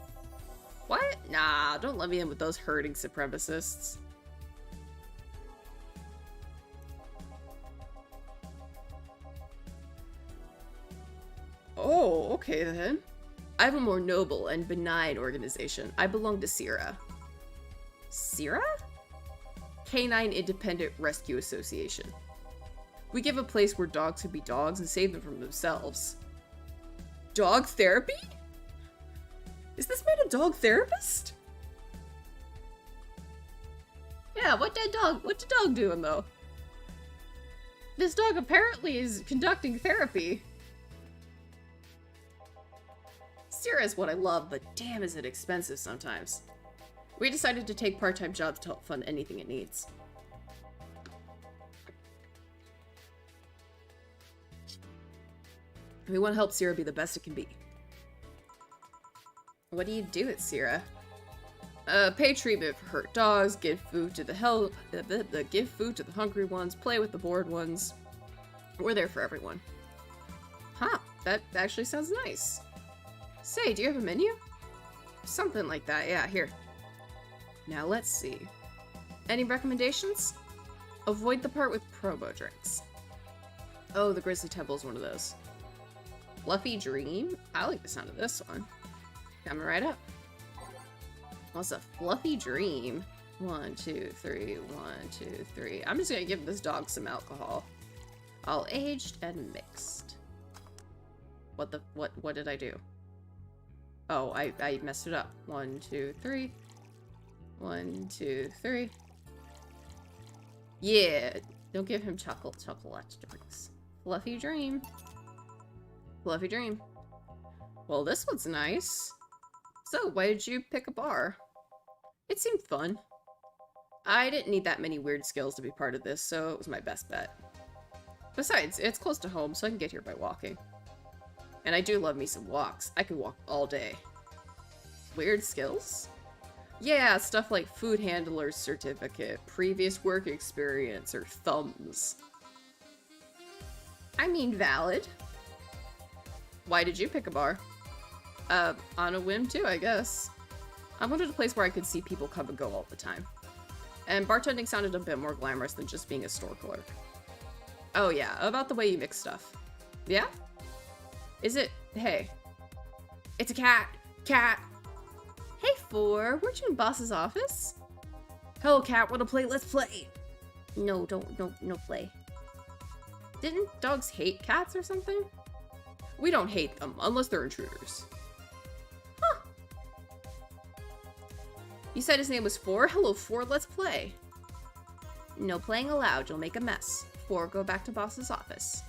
What? Nah, don't let me in with those herding supremacists. Oh, okay then. I have a more noble and benign organization. I belong to CIRA. CIRA? Canine Independent Rescue Association. We give a place where dogs can be dogs and save them from themselves. Dog therapy? Is this man a dog therapist? Yeah, what's the dog doing though? This dog apparently is conducting therapy. CIRA is what I love, but damn is it expensive sometimes. We decided to take part-time jobs to help fund anything it needs. We want to help CIRA be the best it can be. What do you do at CIRA? Pay treatment for hurt dogs, give food to give food to the hungry ones, play with the bored ones. We're there for everyone. Huh, that actually sounds nice. Say, do you have a menu? Something like that, yeah, here. Now let's see. Any recommendations? Avoid the part with promo drinks. Oh, the Grizzly Temple is one of those. Fluffy Dream? I like the sound of this one. Coming right up. What's a Fluffy Dream? 1, 2, 3, 1, 2, 3. I'm just gonna give this dog some alcohol. All aged and mixed. What did I do? Oh, I messed it up. 1, 2, 3. 1, 2, 3. Yeah, don't give him chocolate drinks. Fluffy Dream. Fluffy Dream. Well, this one's nice. So, why did you pick a bar? It seemed fun. I didn't need that many weird skills to be part of this, so it was my best bet. Besides, it's close to home, so I can get here by walking. And I do love me some walks. I could walk all day. Weird skills? Yeah, stuff like food handler's certificate, previous work experience, or thumbs. I mean, valid. Why did you pick a bar? On a whim too, I guess. I wanted a place where I could see people come and go all the time. And bartending sounded a bit more glamorous than just being a store clerk. Oh yeah, about the way you mix stuff. Yeah? Is it? Hey. It's a cat. Cat. Hey, 4. Weren't you in boss's office? Hello, cat. Wanna play? Let's play. No, no play. Didn't dogs hate cats or something? We don't hate them, unless they're intruders. Huh. You said his name was 4? Hello, 4. Let's play. No playing allowed. You'll make a mess. 4, go back to boss's office.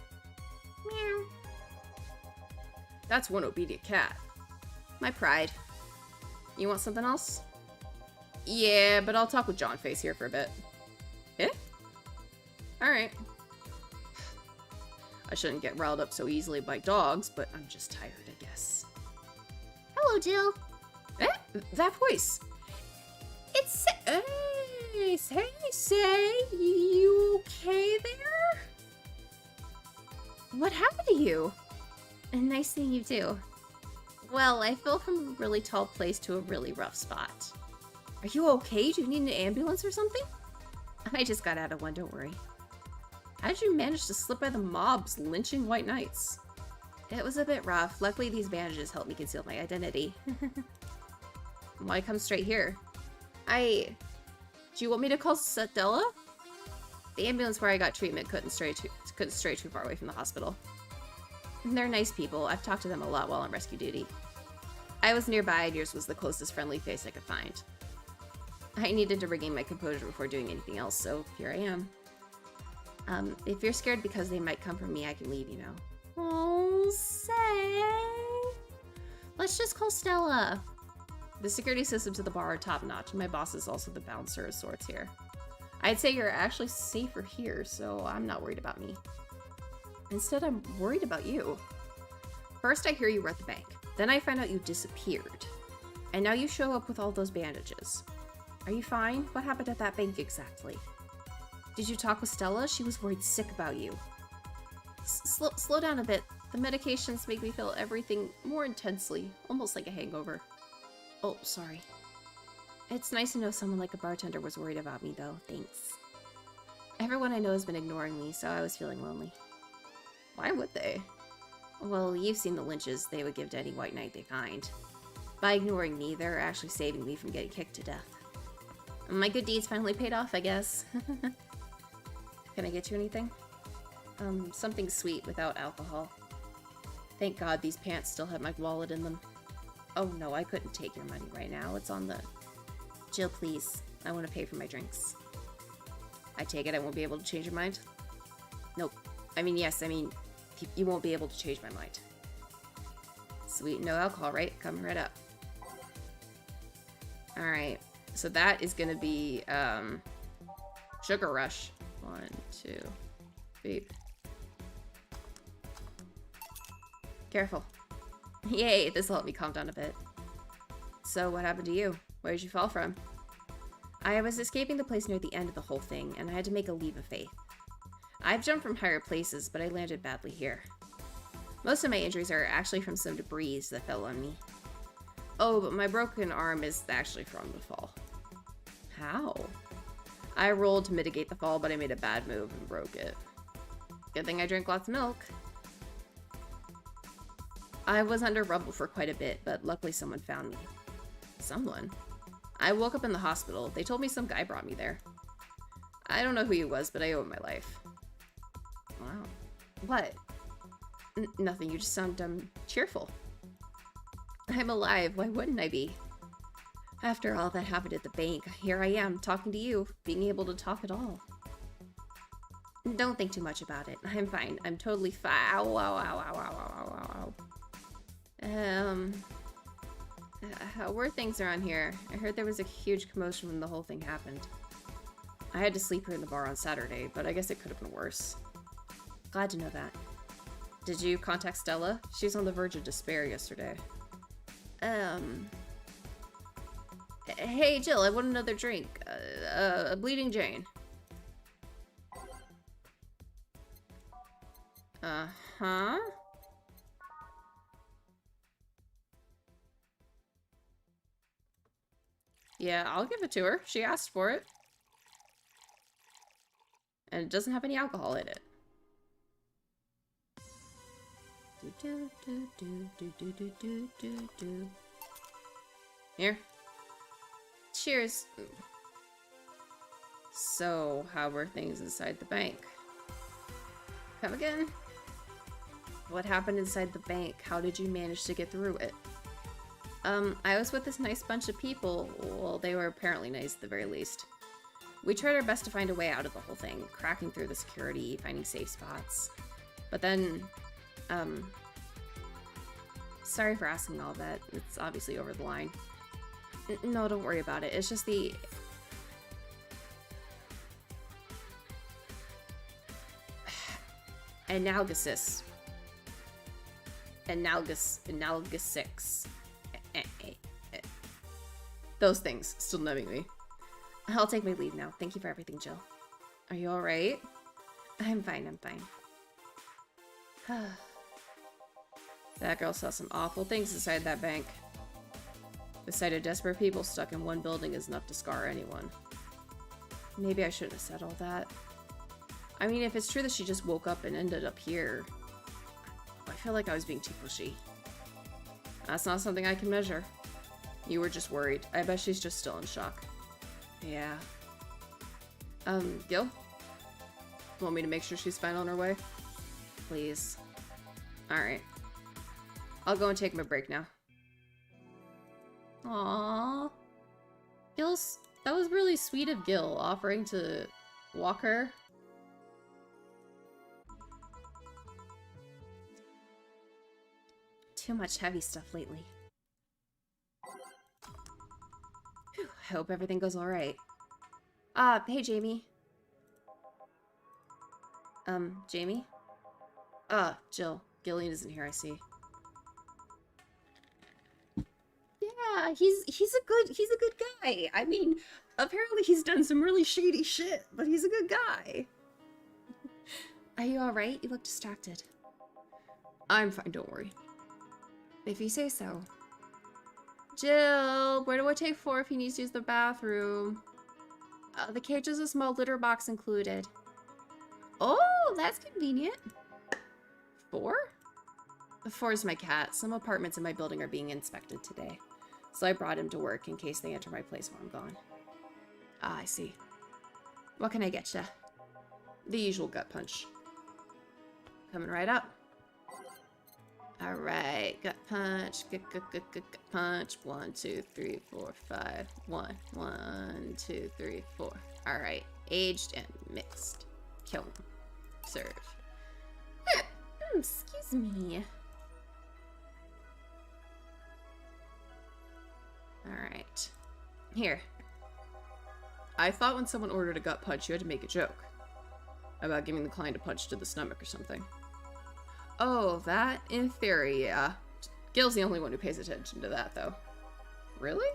Meow. That's one obedient cat. My pride. You want something else? Yeah, but I'll talk with John Face here for a bit. Eh? Alright. I shouldn't get riled up so easily by dogs, but I'm just tired, I guess. Hello, Jill. Eh? That voice. It's... Hey, say, you okay there? What happened to you? Nice seeing you too. Well, I fell from a really tall place to a really rough spot. Are you okay? Do you need an ambulance or something? I just got out of one, don't worry. How did you manage to slip by the mobs lynching white knights? It was a bit rough. Luckily, these bandages helped me conceal my identity. Why come straight here? Do you want me to call Stella? The ambulance where I got treatment couldn't stray too far away from the hospital. They're nice people. I've talked to them a lot while on rescue duty. I was nearby and yours was the closest friendly face I could find. I needed to regain my composure before doing anything else, so here I am. If you're scared because they might come for me, I can leave, you know. Oh, say. Let's just call Stella. The security systems at the bar are top-notch, and my boss is also the bouncer of sorts here. I'd say you're actually safer here, so I'm not worried about me. Instead, I'm worried about you. First, I hear you were at the bank. Then I find out you disappeared. And now you show up with all those bandages. Are you fine? What happened at that bank exactly? Did you talk with Stella? She was worried sick about you. Slow down a bit. The medications make me feel everything more intensely, almost like a hangover. Oh, sorry. It's nice to know someone like a bartender was worried about me, though. Thanks. Everyone I know has been ignoring me, so I was feeling lonely. Why would they? Well, you've seen the lynches they would give to any white knight they find. By ignoring me, they're actually saving me from getting kicked to death. My good deeds finally paid off, I guess. Can I get you anything? Something sweet without alcohol. Thank God these pants still have my wallet in them. Oh no, I couldn't take your money right now. It's on the... Jill, please. I want to pay for my drinks. I take it I won't be able to change your mind? Nope. Yes, you won't be able to change my mind. Sweet, no alcohol, right? Coming right up. Alright, so that is gonna be, Sugar Rush. 1, 2, 3. Careful. Yay, this will help me calm down a bit. So, what happened to you? Where did you fall from? I was escaping the place near the end of the whole thing, and I had to make a leap of faith. I've jumped from higher places, but I landed badly here. Most of my injuries are actually from some debris that fell on me. Oh, but my broken arm is actually from the fall. How? I rolled to mitigate the fall, but I made a bad move and broke it. Good thing I drank lots of milk. I was under rubble for quite a bit, but luckily someone found me. Someone? I woke up in the hospital. They told me some guy brought me there. I don't know who he was, but I owe him my life. Wow. What? Nothing, you just sound cheerful. I'm alive, why wouldn't I be? After all that happened at the bank, here I am, talking to you, being able to talk at all. Don't think too much about it. I'm fine. I'm totally fine. Ow, ow, ow, ow, ow, ow, ow, ow. How were things around here? I heard there was a huge commotion when the whole thing happened. I had to sleep here in the bar on Saturday, but I guess it could have been worse. Glad to know that. Did you contact Stella? She was on the verge of despair yesterday. Hey, Jill, I want another drink. A Bleeding Jane. Uh-huh? Yeah, I'll give it to her. She asked for it. And it doesn't have any alcohol in it. Here. Cheers. So, how were things inside the bank? Come again? What happened inside the bank? How did you manage to get through it? I was with this nice bunch of people. Well, they were apparently nice at the very least. We tried our best to find a way out of the whole thing, cracking through the security, finding safe spots. But then, sorry for asking all that. It's obviously over the line. No, don't worry about it. It's just the... analogous. Those things still numbing me. I'll take my leave now. Thank you for everything, Jill. Are you alright? I'm fine, I'm fine. That girl saw some awful things inside that bank. The sight of desperate people stuck in one building is enough to scar anyone. Maybe I shouldn't have said all that. I mean, if it's true that she just woke up and ended up here, I feel like I was being too pushy. That's not something I can measure. You were just worried. I bet she's just still in shock. Yeah. Gil? Want me to make sure she's fine on her way? Please. Alright. I'll go and take my break now. Aww. Gil's... That was really sweet of Gil, offering to walk her. Too much heavy stuff lately. Whew, I hope everything goes alright. Hey Jamie. Jamie? Jill. Gillian isn't here, I see. Yeah, he's a good guy. I mean, apparently he's done some really shady shit, but he's a good guy. Are you alright? You look distracted. I'm fine, don't worry. If you say so. Jill, where do I take 4 if he needs to use the bathroom? The cage has a small litter box included. Oh, that's convenient. 4? 4 is my cat. Some apartments in my building are being inspected today. So I brought him to work in case they enter my place while I'm gone. Ah, I see. What can I get ya? The usual gut punch. Coming right up. Alright, gut punch, gut punch. 1, 2, 3, 4, 5. 1, 2, 3, 4. Alright, aged and mixed. Kill him. Serve. Excuse me. Alright. Here. I thought when someone ordered a gut punch, you had to make a joke. About giving the client a punch to the stomach or something. Oh, that? In theory, yeah. Gil's the only one who pays attention to that, though. Really?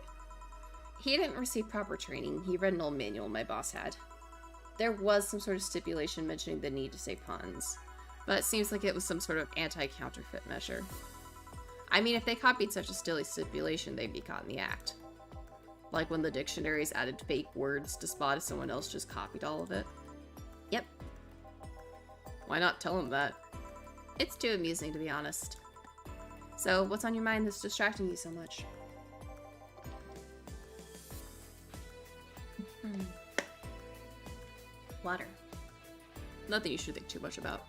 He didn't receive proper training. He read an old manual my boss had. There was some sort of stipulation mentioning the need to say puns, but it seems like it was some sort of anti-counterfeit measure. I mean, if they copied such a silly stipulation, they'd be caught in the act. Like when the dictionaries added fake words to spot if someone else just copied all of it. Yep. Why not tell them that? It's too amusing, to be honest. So, what's on your mind that's distracting you so much? Water. Nothing you should think too much about.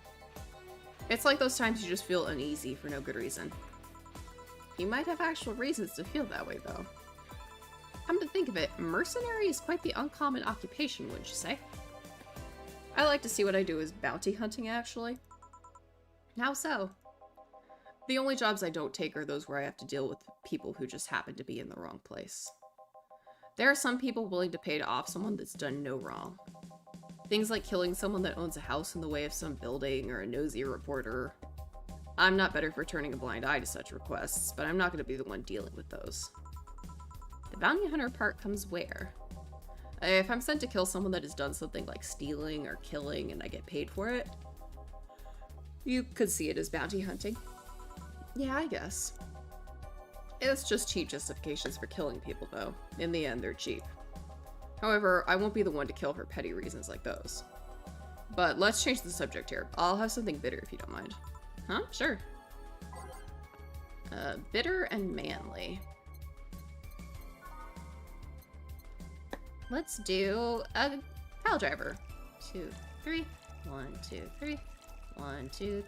It's like those times you just feel uneasy for no good reason. You might have actual reasons to feel that way, though. Come to think of it, mercenary is quite the uncommon occupation, wouldn't you say? I like to see what I do as bounty hunting, actually. How so? The only jobs I don't take are those where I have to deal with people who just happen to be in the wrong place. There are some people willing to pay to off someone that's done no wrong. Things like killing someone that owns a house in the way of some building or a nosy reporter. I'm not better for turning a blind eye to such requests, but I'm not going to be the one dealing with those. The bounty hunter part comes where? If I'm sent to kill someone that has done something like stealing or killing and I get paid for it, you could see it as bounty hunting. Yeah, I guess. It's just cheap justifications for killing people, though. In the end, they're cheap. However, I won't be the one to kill for petty reasons like those. But let's change the subject here. I'll have something bitter if you don't mind. Huh? Sure. Bitter and manly. Let's do a pile driver. 2, 3. 1, 2, 3. 1, 2,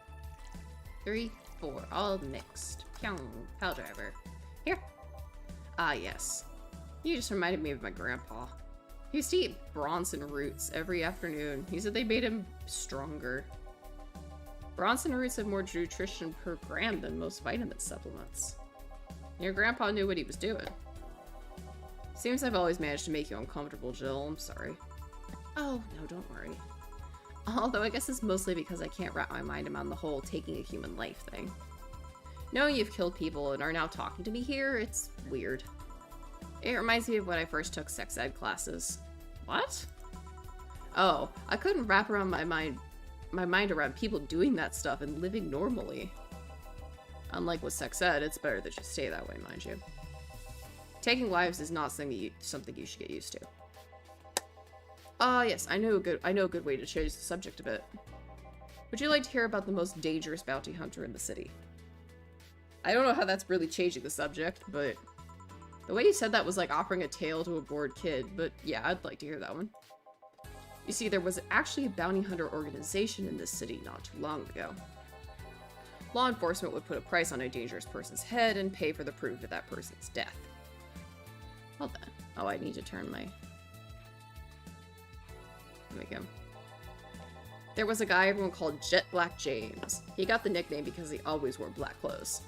3, 4. All mixed. Pile driver. Here. Ah, yes. You just reminded me of my grandpa. He used to eat Bronson roots every afternoon. He said they made him stronger. Bronson roots have more nutrition per gram than most vitamin supplements. Your grandpa knew what he was doing. Seems I've always managed to make you uncomfortable, Jill. I'm sorry. Oh, no, don't worry. Although I guess it's mostly because I can't wrap my mind around the whole taking a human life thing. Knowing you've killed people and are now talking to me here, it's weird. It reminds me of when I first took sex ed classes. What? Oh, I couldn't wrap around my mind around people doing that stuff and living normally. Unlike with sex ed, it's better that you stay that way, mind you. Taking lives is not something you should get used to. Yes, I know a good way to change the subject a bit. Would you like to hear about the most dangerous bounty hunter in the city? I don't know how that's really changing the subject, but the way you said that was like offering a tale to a bored kid, but yeah, I'd like to hear that one. You see, there was actually a bounty hunter organization in this city not too long ago. Law enforcement would put a price on a dangerous person's head and pay for the proof of that person's death. Hold on. Oh, I need to turn my... There we go. There was a guy everyone called Jet Black James. He got the nickname because he always wore black clothes.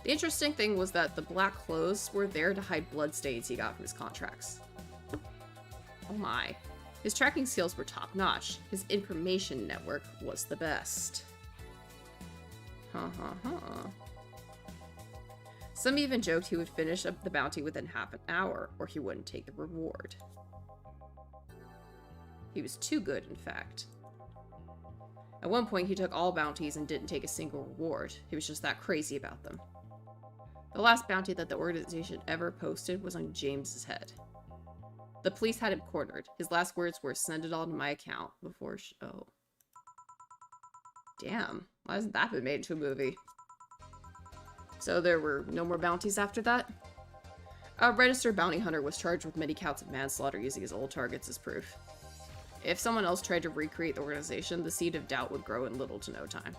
The interesting thing was that the black clothes were there to hide bloodstains he got from his contracts. Oh my. His tracking skills were top-notch. His information network was the best. Some even joked he would finish up the bounty within half an hour, or he wouldn't take the reward. He was too good, in fact. At one point, he took all bounties and didn't take a single reward. He was just that crazy about them. The last bounty that the organization ever posted was on James's head. The police had him cornered. His last words were, "Send it all to my account," before oh. Damn. Why hasn't that been made into a movie? So there were no more bounties after that? A registered bounty hunter was charged with many counts of manslaughter using his old targets as proof. If someone else tried to recreate the organization, the seed of doubt would grow in little to no time.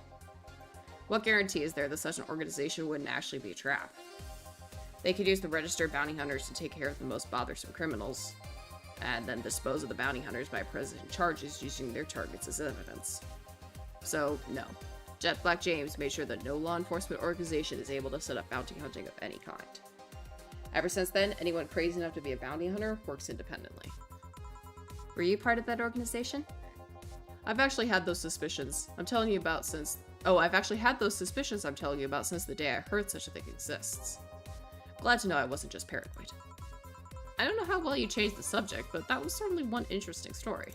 What guarantee is there that such an organization wouldn't actually be a trap? They could use the registered bounty hunters to take care of the most bothersome criminals, and then dispose of the bounty hunters by pressing charges using their targets as evidence. So, no. Jet Black James made sure that no law enforcement organization is able to set up bounty hunting of any kind. Ever since then, anyone crazy enough to be a bounty hunter works independently. Were you part of that organization? I've actually had those suspicions I'm telling you about since the day I heard such a thing exists. Glad to know I wasn't just paranoid. I don't know how well you changed the subject, but that was certainly one interesting story.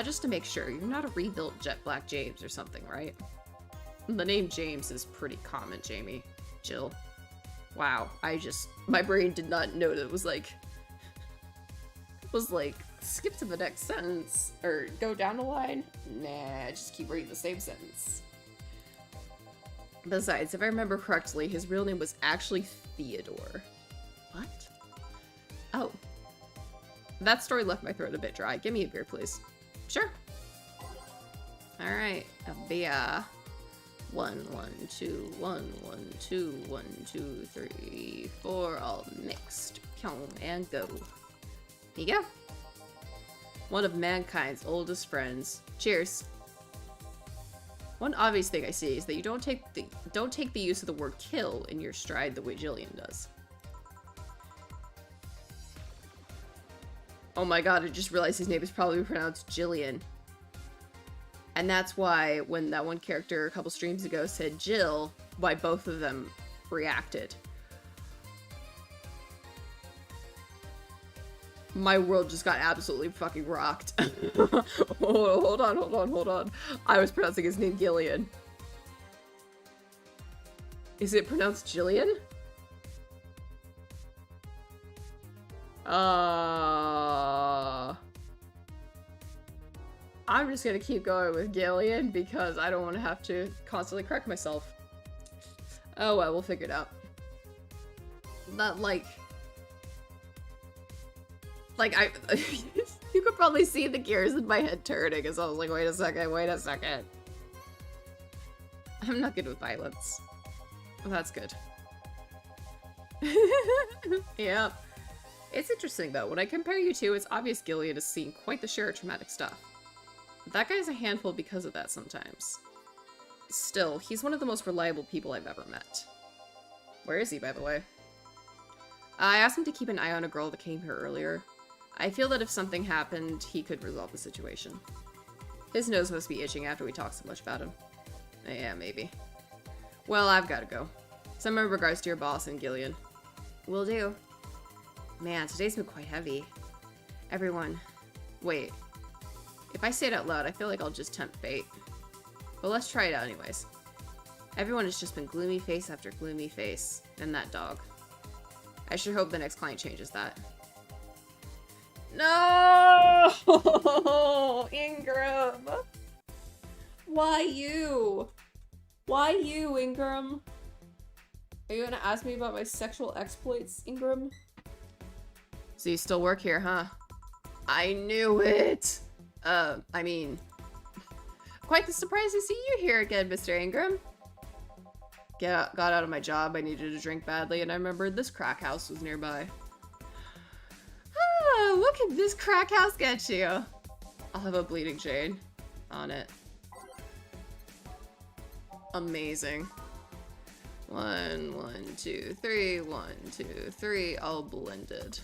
Just to make sure, you're not a rebuilt Jet Black James or something, right? The name James is pretty common, Jamie. Jill. Wow, my brain did not know that it was like, skip to the next sentence, or go down the line. Nah, just keep reading the same sentence. Besides, if I remember correctly, his real name was actually Theodore. What? Oh. That story left my throat a bit dry. Give me a beer, please. Sure. Alright, a beer. 1, 1, 2, 1, 1, 2, 1, 2, 3, 4, all mixed. And go. Here you go. One of mankind's oldest friends. Cheers. One obvious thing I see is that you don't take the use of the word kill in your stride the way Gillian does. Oh my god, I just realized his name is probably pronounced Gillian. And that's why when that one character a couple streams ago said Jill, why both of them reacted. My world just got absolutely fucking rocked. Hold on. I was pronouncing his name Gillian. Is it pronounced Gillian? I'm just gonna keep going with Gillian because I don't want to have to constantly correct myself. Oh well, we'll figure it out. Not like I you could probably see the gears in my head turning as I was like, wait a second, wait a second. I'm not good with violence. Well, that's good. Yeah. It's interesting though, when I compare you two, it's obvious Gillian has seen quite the share of traumatic stuff. That guy's a handful because of that sometimes. Still, he's one of the most reliable people I've ever met. Where is he, by the way? I asked him to keep an eye on a girl that came here earlier. I feel that if something happened, he could resolve the situation. His nose must be itching after we talked so much about him. Yeah, maybe. Well, I've gotta go. Send my regards to your boss and Gillian. Will do. Man, today's been quite heavy. Everyone. Wait. If I say it out loud, I feel like I'll just tempt fate. But let's try it out anyways. Everyone has just been gloomy face after gloomy face. And that dog. I sure hope the next client changes that. No! Ingram! Why you? Why you, Ingram? Are you gonna ask me about my sexual exploits, Ingram? So you still work here, huh? I knew it! I mean... Quite the surprise to see you here again, Mr. Ingram. Got out of my job, I needed a drink badly, and I remembered this crack house was nearby. Ah, what can this crack house get you? I'll have a bleeding Jane on it. Amazing. 1, 2, 3, 1, 2, 3, all blended.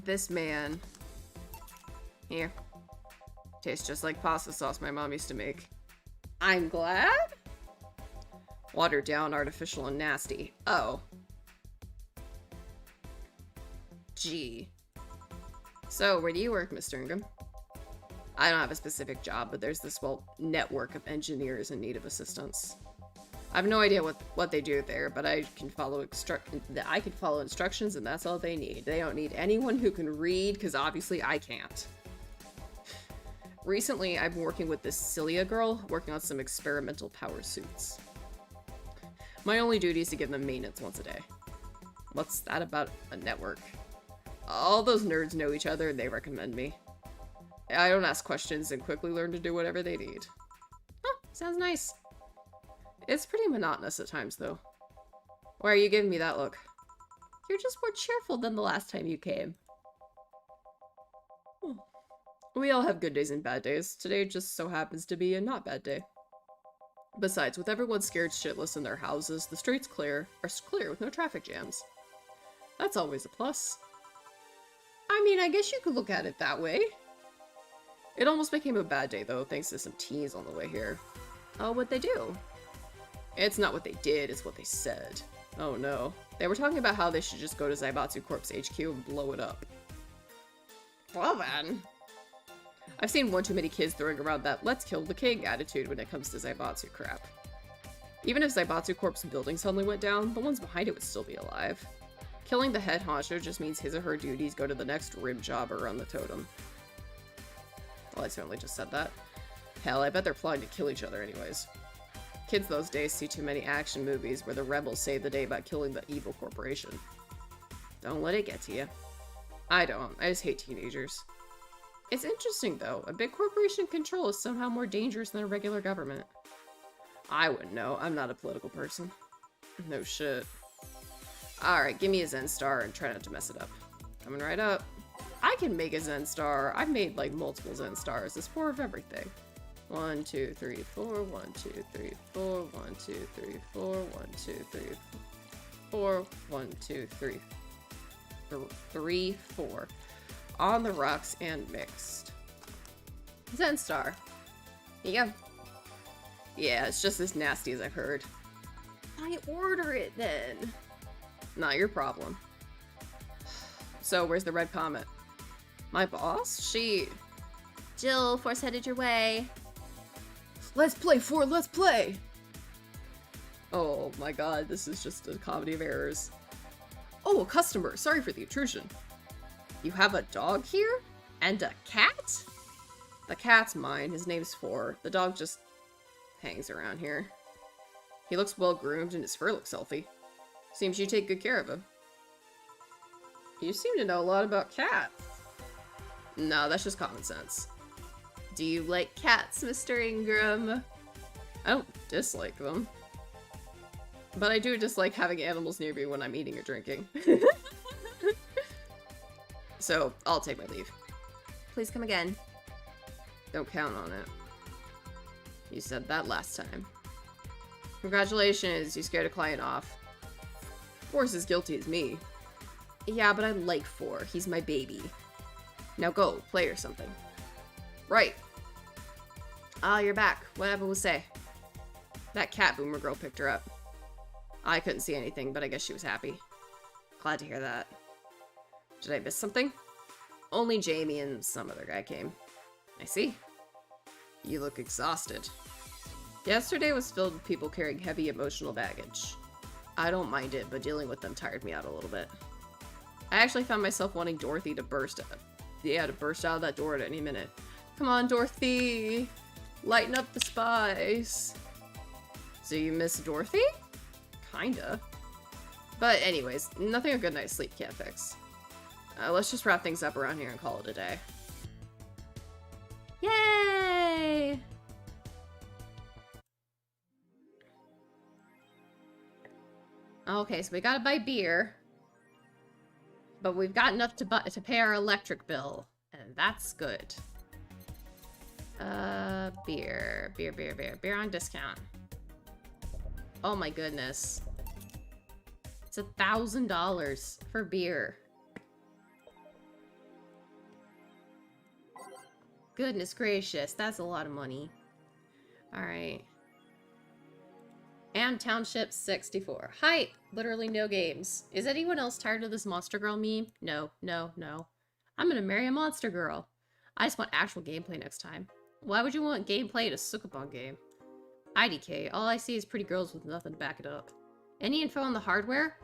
This man. Here. Tastes just like pasta sauce my mom used to make. I'm glad? Watered down, artificial, and nasty. Oh. Gee. So, where do you work, Mr. Ingram? I don't have a specific job, but there's this, well, network of engineers in need of assistance. I have no idea what they do there, but I can follow instructions, and that's all they need. They don't need anyone who can read, because obviously I can't. Recently, I've been working with this Cilia girl, working on some experimental power suits. My only duty is to give them maintenance once a day. What's that about a network? All those nerds know each other and they recommend me. I don't ask questions and quickly learn to do whatever they need. Huh, sounds nice. It's pretty monotonous at times, though. Why are you giving me that look? You're just more cheerful than the last time you came. We all have good days and bad days. Today just so happens to be a not bad day. Besides, with everyone scared shitless in their houses, the streets are clear with no traffic jams. That's always a plus. I mean, I guess you could look at it that way. It almost became a bad day, though, thanks to some teens on the way here. Oh, what'd they do? It's not what they did, it's what they said. Oh no. They were talking about how they should just go to Zaibatsu Corp's HQ and blow it up. Well then. I've seen one too many kids throwing around that let's kill the king attitude when it comes to Zaibatsu crap. Even if Zaibatsu Corp's building suddenly went down, the ones behind it would still be alive. Killing the head honcho just means his or her duties go to the next rim jobber on the totem. Well, I certainly just said that. Hell, I bet they're plotting to kill each other anyways. Kids those days see too many action movies where the rebels save the day by killing the evil corporation. Don't let it get to you. I don't. I just hate teenagers. It's interesting, though. A big corporation control is somehow more dangerous than a regular government. I wouldn't know. I'm not a political person. No shit. Alright, give me a Zen Star and try not to mess it up. Coming right up. I can make a Zen Star. I've made, like, multiple Zen Stars. It's 4 of everything. 1, 2, 3, 4, 1, 2, 3, 4, 1, 2, 3, 4, 1, 2, 3, 4, 1, 2, 3, 3, 4. On the rocks and mixed. Zen Star. Here you go. Yeah, it's just as nasty as I've heard. I order it then. Not your problem. So, where's the red comet? My boss? She... Jill, force headed your way. Let's play, Ford, let's play! Oh my god, this is just a comedy of errors. Oh, a customer. Sorry for the intrusion. You have a dog here? And a cat? The cat's mine. His name's Four. The dog just hangs around here. He looks well groomed and his fur looks healthy. Seems you take good care of him. You seem to know a lot about cats. No, that's just common sense. Do you like cats, Mr. Ingram? I don't dislike them. But I do dislike having animals near me when I'm eating or drinking. So, I'll take my leave. Please come again. Don't count on it. You said that last time. Congratulations, you scared a client off. Forrest is guilty as me. Yeah, but I like Four. He's my baby. Now go, play or something. Right. Ah, you're back. Whatever we'll say. That cat boomer girl picked her up. I couldn't see anything, but I guess she was happy. Glad to hear that. Did I miss something? Only Jamie and some other guy came. I see. You look exhausted. Yesterday was filled with people carrying heavy emotional baggage. I don't mind it, but dealing with them tired me out a little bit. I actually found myself wanting Dorothy to burst out of that door at any minute. Come on, Dorothy! Lighten up the spice! So you miss Dorothy? Kinda. But anyways, nothing a good night's sleep can't fix. Let's just wrap things up around here and call it a day. Yay! Okay, so we gotta buy beer. But we've got enough to pay our electric bill. And that's good. Beer. Beer on discount. Oh my goodness. It's $1,000 for beer. Goodness gracious, that's a lot of money. Alright. And Township 64. Hype! Literally no games. Is anyone else tired of this Monster Girl meme? No. I'm gonna marry a Monster Girl. I just want actual gameplay next time. Why would you want gameplay in a Sukkabon game? IDK, all I see is pretty girls with nothing to back it up. Any info on the hardware?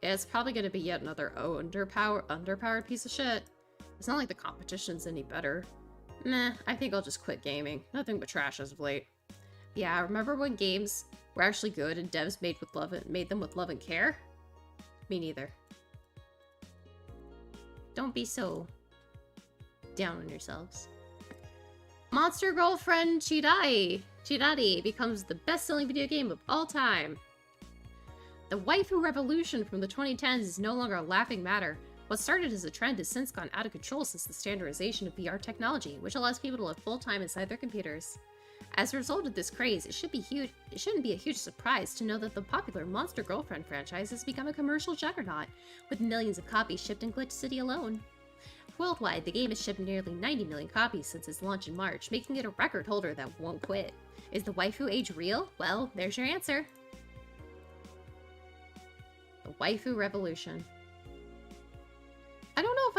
It's probably gonna be yet another underpowered piece of shit. It's not like the competition's any better. Meh, I think I'll just quit gaming. Nothing but trash as of late. Yeah, remember when games were actually good and devs made them with love and care? Me neither. Don't be so down on yourselves. Monster Girlfriend Chidari becomes the best-selling video game of all time. The waifu revolution from the 2010s is no longer a laughing matter. What started as a trend has since gone out of control since the standardization of VR technology, which allows people to live full-time inside their computers. As a result of this craze, it shouldn't be a huge surprise to know that the popular Monster Girlfriend franchise has become a commercial juggernaut, with millions of copies shipped in Glitch City alone. Worldwide, the game has shipped nearly 90 million copies since its launch in March, making it a record holder that won't quit. Is the waifu age real? Well, there's your answer. The waifu revolution. I don't know if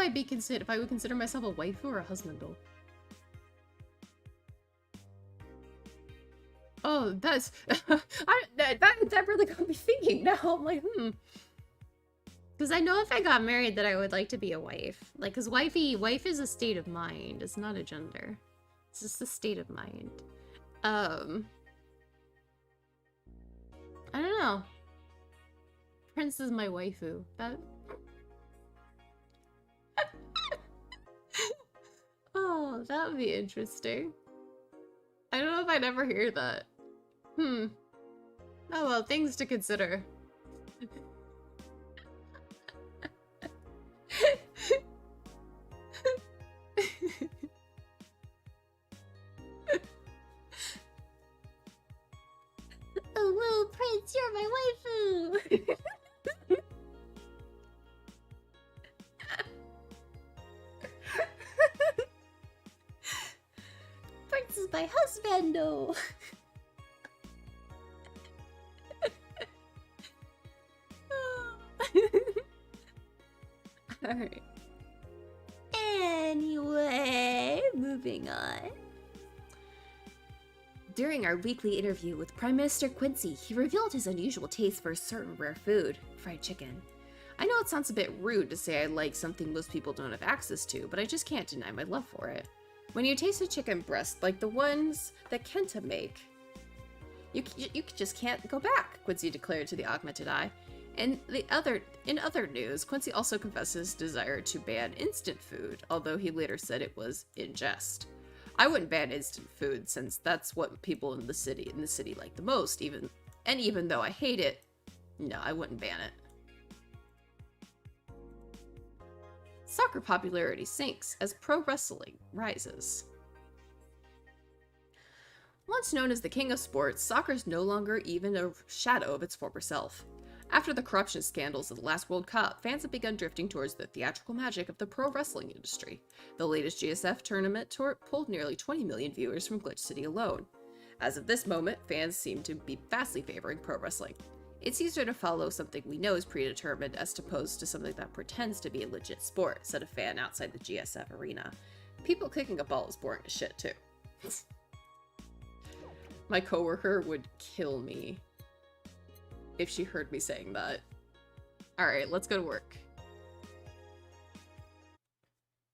I would consider myself a waifu or a husbandal. Oh, that's that really got me thinking now. I'm like, because I know if I got married that I would like to be a wife. Like, because wife is a state of mind. It's not a gender. It's just a state of mind. I don't know. Prince is my waifu. That. Oh, that would be interesting. I don't know if I'd ever hear that. Oh well, things to consider. Oh, whoa, Prince, you're my waifu! Prince is my husbando! Alright. Anyway, moving on. During our weekly interview with Prime Minister Quincy, he revealed his unusual taste for a certain rare food, fried chicken. I know it sounds a bit rude to say I like something most people don't have access to, but I just can't deny my love for it. When you taste a chicken breast like the ones that Kenta make, You just can't go back, Quincy declared to the augmented eye. In other news, Quincy also confessed his desire to ban instant food, although he later said it was in jest. I wouldn't ban instant food since that's what people in the city like the most, even though I hate it, no, I wouldn't ban it. Soccer popularity sinks as pro wrestling rises. Once known as the king of sports, soccer is no longer even a shadow of its former self. After the corruption scandals of the last World Cup, fans have begun drifting towards the theatrical magic of the pro wrestling industry. The latest GSF tournament pulled nearly 20 million viewers from Glitch City alone. As of this moment, fans seem to be vastly favoring pro wrestling. It's easier to follow something we know is predetermined as opposed to something that pretends to be a legit sport, said a fan outside the GSF arena. People kicking a ball is boring as shit, too. My coworker would kill me if she heard me saying that. Alright, let's go to work.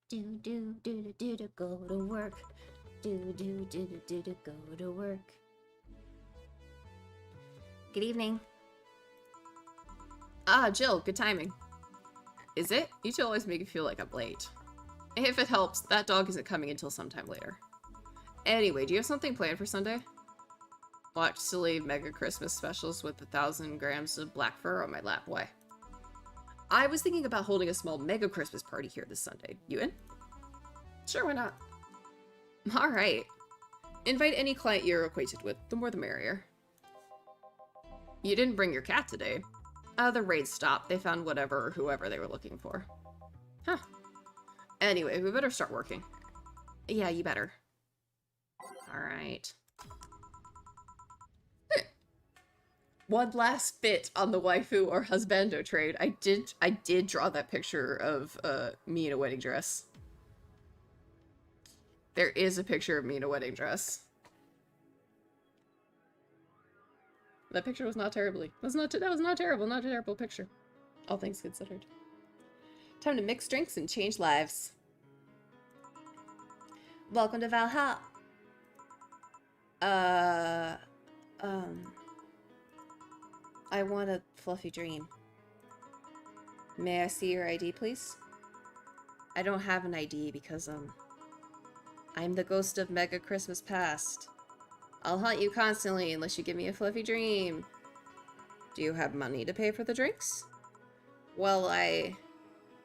Do do do do do do go to work. Do do do do do do go to work. Good evening. Ah, Jill, good timing. Is it? You two always make me feel like I'm late. If it helps, that dog isn't coming until sometime later. Anyway, do you have something planned for Sunday? Watch silly mega Christmas specials with 1,000 grams of black fur on my lap. Why? I was thinking about holding a small mega Christmas party here this Sunday. You in? Sure, why not? Alright. Invite any client you're acquainted with. The more the merrier. You didn't bring your cat today. The raid stopped. They found whatever or whoever they were looking for. Huh. Anyway, we better start working. Yeah, you better. Alright. One last bit on the waifu or husbando trade. I did draw that picture of me in a wedding dress. There is a picture of me in a wedding dress. That picture was not terribly. That was not terrible. Not a terrible picture. All things considered. Time to mix drinks and change lives. Welcome to Valhalla. I want a fluffy dream. May I see your ID, please? I don't have an ID because, I'm the ghost of Mega Christmas Past. I'll haunt you constantly unless you give me a fluffy dream. Do you have money to pay for the drinks? Well,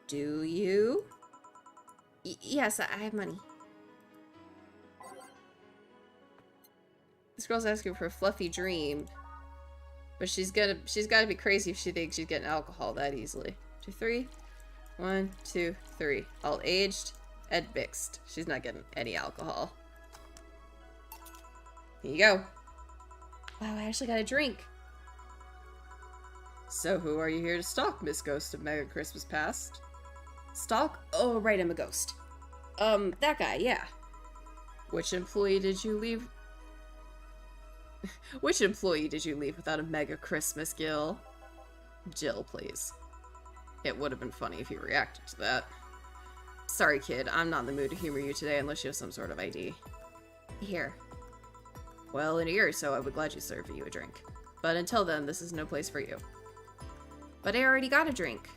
do you? Yes, I have money. This girl's asking for a fluffy dream. But she's gotta be crazy if she thinks she's getting alcohol that easily. 2, 3. 1, 2, 3. All aged and mixed. She's not getting any alcohol. Here you go. Wow, I actually got a drink. So who are you here to stalk, Miss Ghost of Mega Christmas Past? Stalk? Oh, right, I'm a ghost. That guy, yeah. Which employee did you leave? Which employee did you leave without a Mega Christmas, Gil? Jill, please. It would have been funny if you reacted to that. Sorry, kid, I'm not in the mood to humor you today unless you have some sort of ID. Here. Well, in a year or so, I would gladly serve you a drink. But until then, this is no place for you. But I already got a drink.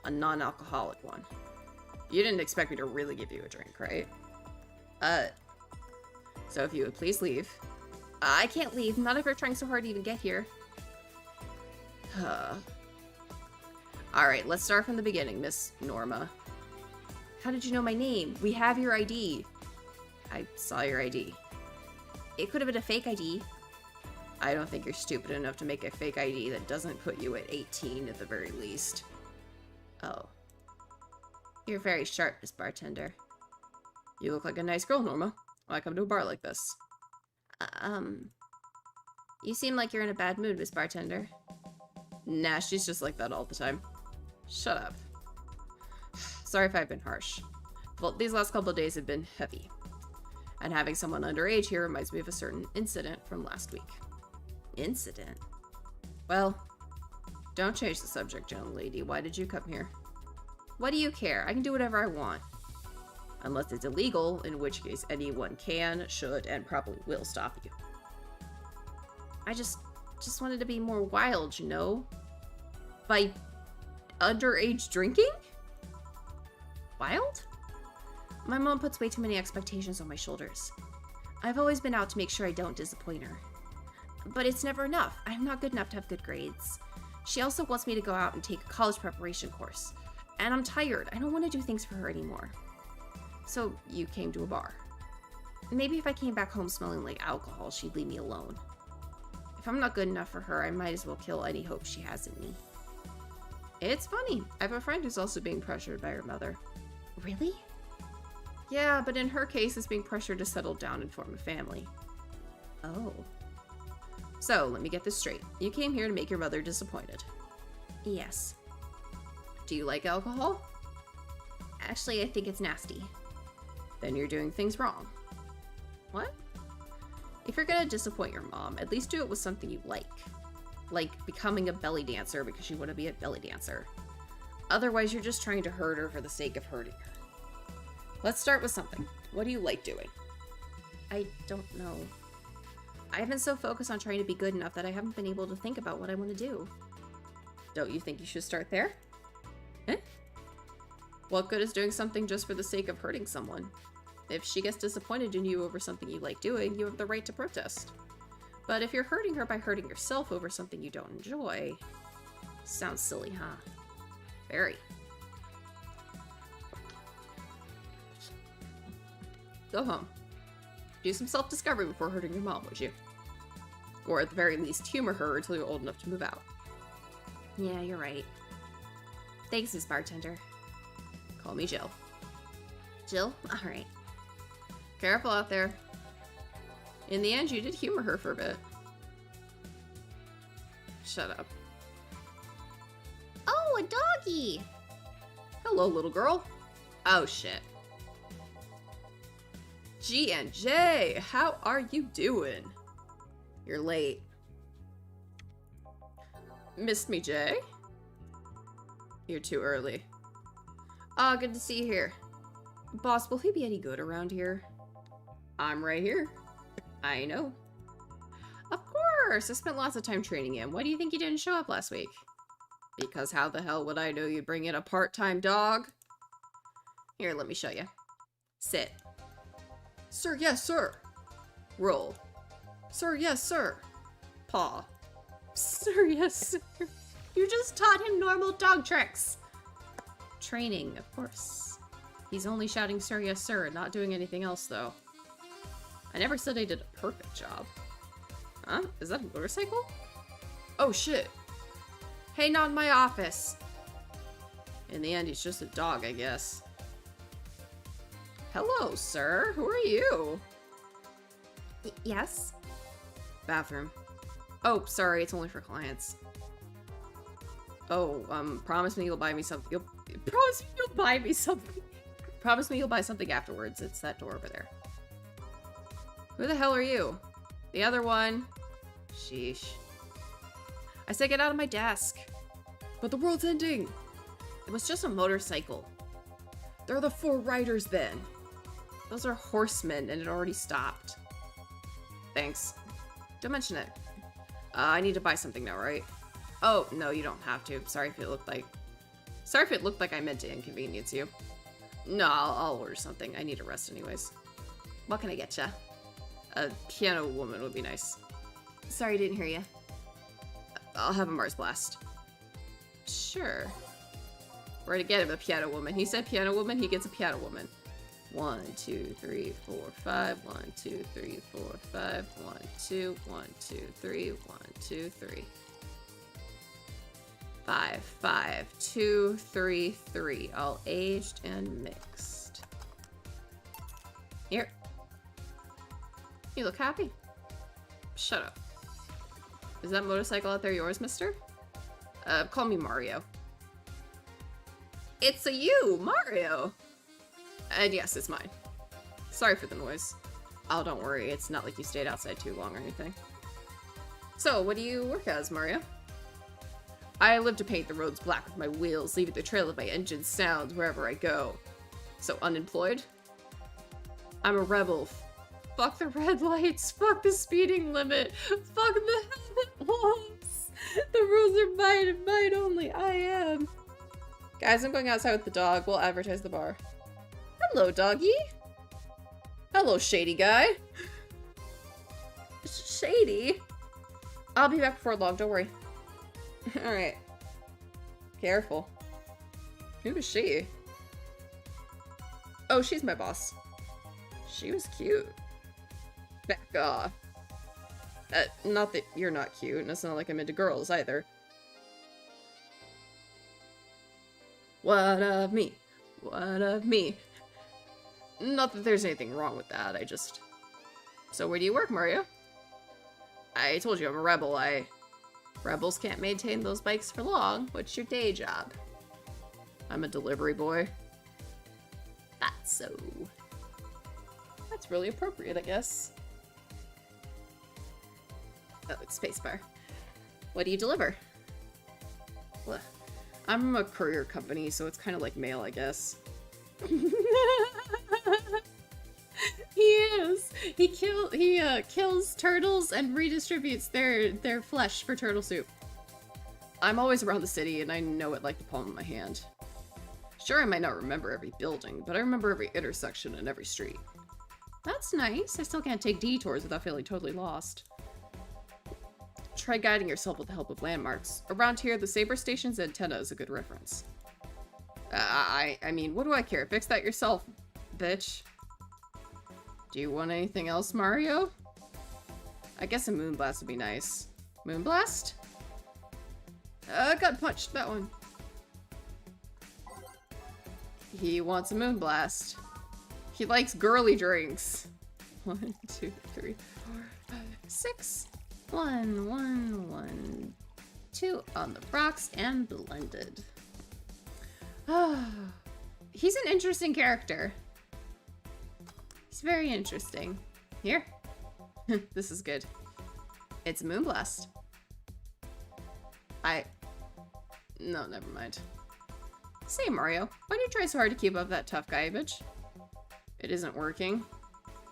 A non-alcoholic one. You didn't expect me to really give you a drink, right? So if you would please leave. I can't leave, not if you're trying so hard to even get here. Alright, let's start from the beginning, Miss Norma. How did you know my name? We have your ID. I saw your ID. It could have been a fake ID. I don't think you're stupid enough to make a fake ID that doesn't put you at 18 at the very least. Oh. You're very sharp, Miss Bartender. You look like a nice girl, Norma. Why come to a bar like this? You seem like you're in a bad mood, Miss Bartender. Nah, she's just like that all the time. Shut up. Sorry if I've been harsh. Well, these last couple of days have been heavy. And having someone underage here reminds me of a certain incident from last week. Incident? Well, don't change the subject, young lady. Why did you come here? What do you care? I can do whatever I want. Unless it's illegal, in which case anyone can, should, and probably will stop you. I just wanted to be more wild, you know? By underage drinking? Wild? My mom puts way too many expectations on my shoulders. I've always been out to make sure I don't disappoint her. But it's never enough. I'm not good enough to have good grades. She also wants me to go out and take a college preparation course. And I'm tired. I don't want to do things for her anymore. So you came to a bar. Maybe if I came back home smelling like alcohol, she'd leave me alone. If I'm not good enough for her, I might as well kill any hope she has in me. It's funny. I have a friend who's also being pressured by her mother. Really? Yeah, but in her case, it's being pressured to settle down and form a family. Oh. So, let me get this straight. You came here to make your mother disappointed. Yes. Do you like alcohol? Actually, I think it's nasty. Then you're doing things wrong. What? If you're gonna disappoint your mom, at least do it with something you like. Like becoming a belly dancer because you want to be a belly dancer. Otherwise, you're just trying to hurt her for the sake of hurting her. Let's start with something. What do you like doing? I don't know. I've been so focused on trying to be good enough that I haven't been able to think about what I want to do. Don't you think you should start there? Eh? What good is doing something just for the sake of hurting someone? If she gets disappointed in you over something you like doing, you have the right to protest. But if you're hurting her by hurting yourself over something you don't enjoy... Sounds silly, huh? Very. Go home. Do some self-discovery before hurting your mom, would you? Or at the very least, humor her until you're old enough to move out. Yeah, you're right. Thanks, Miss Bartender. Call me Jill. Jill? Alright. Careful out there. In the end, you did humor her for a bit. Shut up. Oh, a doggy! Hello, little girl. Oh, shit. G&J, how are you doing? You're late. Missed me, Jay? You're too early. Ah, good to see you here. Boss, will he be any good around here? I'm right here. I know. Of course! I spent lots of time training him. Why do you think he didn't show up last week? Because how the hell would I know you'd bring in a part-time dog? Here, let me show you. Sit. Sir, yes, sir. Roll. Sir, yes, sir. Paw. Sir, yes, sir. You just taught him normal dog tricks. Training, of course. He's only shouting sir, yes, sir, and not doing anything else, though. I never said I did a perfect job. Huh? Is that a motorcycle? Oh, shit. Hey, not in my office. In the end, he's just a dog, I guess. Hello, sir. Who are you? Yes? Bathroom. Oh, sorry. It's only for clients. Oh, promise me you'll buy me something. Promise me you'll buy me something. Promise me you'll buy something afterwards. It's that door over there. Who the hell are you? The other one. Sheesh. I said get out of my desk. But the world's ending. It was just a motorcycle. There are the 4 riders then. Those are horsemen and it already stopped. Thanks. Don't mention it. I need to buy something now, right? Oh, no, you don't have to. Sorry if it looked like I meant to inconvenience you. No, I'll order something. I need a rest anyways. What can I get ya? A piano woman would be nice. Sorry, didn't hear you. I'll have a Mars Blast. Sure. Where to get him a piano woman? He said piano woman, he gets a piano woman. 1, 2, 3, 4, 5. 1, 2, 3, 4, 5. 1, 2, 1, 2, 3, 1, 2, 3. 5, 5, 2, 3, 3. All aged and mixed. Here. You look happy. Shut up. Is that motorcycle out there yours, mister? Call me Mario. It's a you, Mario! And yes, it's mine. Sorry for the noise. Oh, don't worry, it's not like you stayed outside too long or anything. So, what do you work as, Mario? I live to paint the roads black with my wheels, leaving the trail of my engine's sounds wherever I go. So, unemployed? I'm a rebel. fuck the red lights. Fuck the speeding limit. Fuck the laws. The rules are mine and mine only. I am. Guys, I'm going outside with the dog. We'll advertise the bar. Hello, doggy. Hello, shady guy. Shady? I'll be back before long, don't worry. Alright. Careful. Who is she? Oh, she's my boss. She was cute. Back off. Not that you're not cute, and it's not like I'm into girls either. What of me? What of me? Not that there's anything wrong with that, I just... So where do you work, Mario? I told you I'm a rebel. Rebels can't maintain those bikes for long. What's your day job? I'm a delivery boy. That's so... That's really appropriate, I guess. Oh, it's spacebar. What do you deliver? Well, I'm from a courier company, so it's kind of like mail, I guess. He is. He kills turtles and redistributes their flesh for turtle soup. I'm always around the city, and I know it like the palm of my hand. Sure, I might not remember every building, but I remember every intersection and every street. That's nice. I still can't take detours without feeling totally lost. Try guiding yourself with the help of landmarks. Around here, the Saber Station's antenna is a good reference. I mean, what do I care? Fix that yourself, bitch. Do you want anything else, Mario? I guess a moonblast would be nice. Moonblast? Got punched, that one. He wants a moonblast. He likes girly drinks. 1, 2, 3, 4, 5, 6. 1, 1, 1, 2 on the rocks and blended. He's an interesting character. He's very interesting. Here. This is good. It's a moonblast. No, never mind. Say, Mario, why do you try so hard to keep up that tough guy image? It isn't working.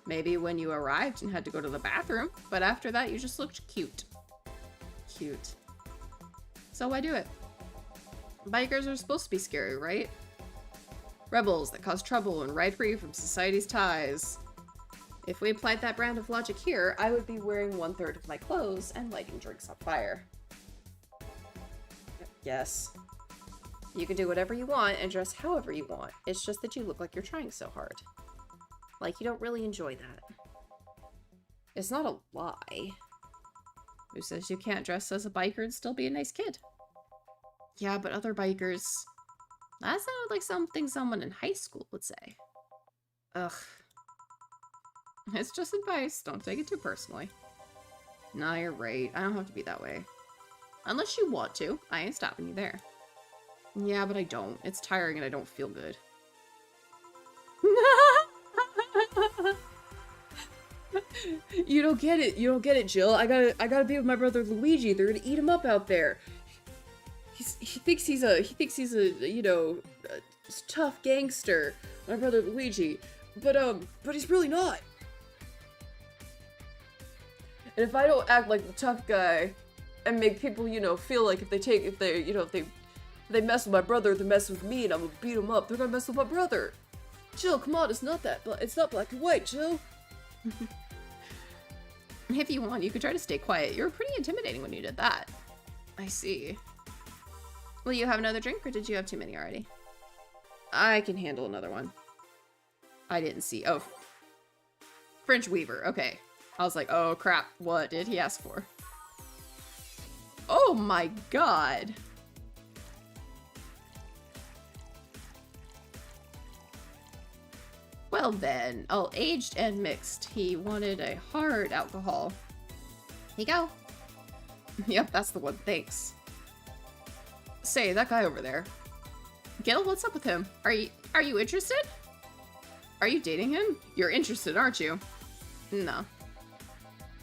Maybe when you arrived and had to go to the bathroom, but after that you just looked cute. Cute. So why do it? Bikers are supposed to be scary, right? Rebels that cause trouble and ride free from society's ties. If we applied that brand of logic here, I would be wearing 1/3 of my clothes and lighting drinks on fire. Yes. You can do whatever you want and dress however you want. It's just that you look like you're trying so hard. Like you don't really enjoy that. It's not a lie. Who says you can't dress as a biker and still be a nice kid? Yeah, but other bikers... That sounded like something someone in high school would say. Ugh. It's just advice. Don't take it too personally. Nah, you're right. I don't have to be that way. Unless you want to. I ain't stopping you there. Yeah, but I don't. It's tiring and I don't feel good. You don't get it. You don't get it, Jill. I gotta be with my brother Luigi. They're gonna eat him up out there. He thinks he's a you know, a tough gangster, my brother Luigi, but he's really not. And if I don't act like the tough guy and make people, you know, feel like if they mess with my brother, they mess with me, and I'm gonna beat them up, they're gonna mess with my brother. Jill, come on, it's not black and white, Jill. If you want, you could try to stay quiet. You were pretty intimidating when you did that. I see. Will you have another drink, or did you have too many already? I can handle another one. I didn't see. Oh. French Weaver. Okay. I was like, oh crap. What did he ask for? Oh my god. Well then, all aged and mixed. He wanted a hard alcohol. Here you go. Yep, that's the one. Thanks. Say, that guy over there. Gil, what's up with him? Are you interested? Are you dating him? You're interested, aren't you? No.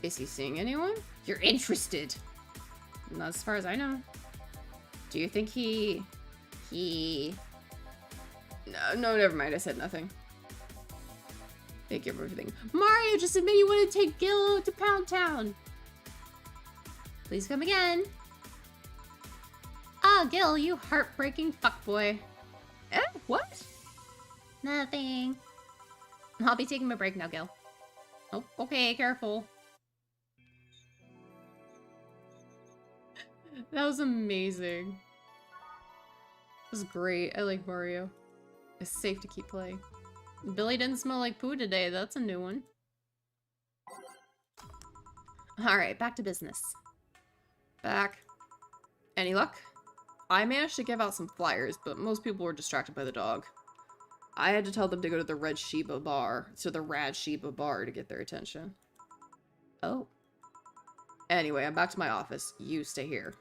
Is he seeing anyone? You're interested. Not as far as I know. Do you think he... No, never mind. I said nothing. Thank you for everything. Mario, just admit you want to take Gil to Pound Town. Please come again. Ah, Gil, you heartbreaking fuckboy. Eh? What? Nothing. I'll be taking my break now, Gil. Oh, okay, careful. That was amazing. It was great. I like Mario. It's safe to keep playing. Billy didn't smell like poo today. That's a new one. Alright, back to business. Back. Any luck? I managed to give out some flyers, but most people were distracted by the dog. I had to tell them to go to the Rad Sheba bar to get their attention. Oh. Anyway, I'm back to my office. You stay here.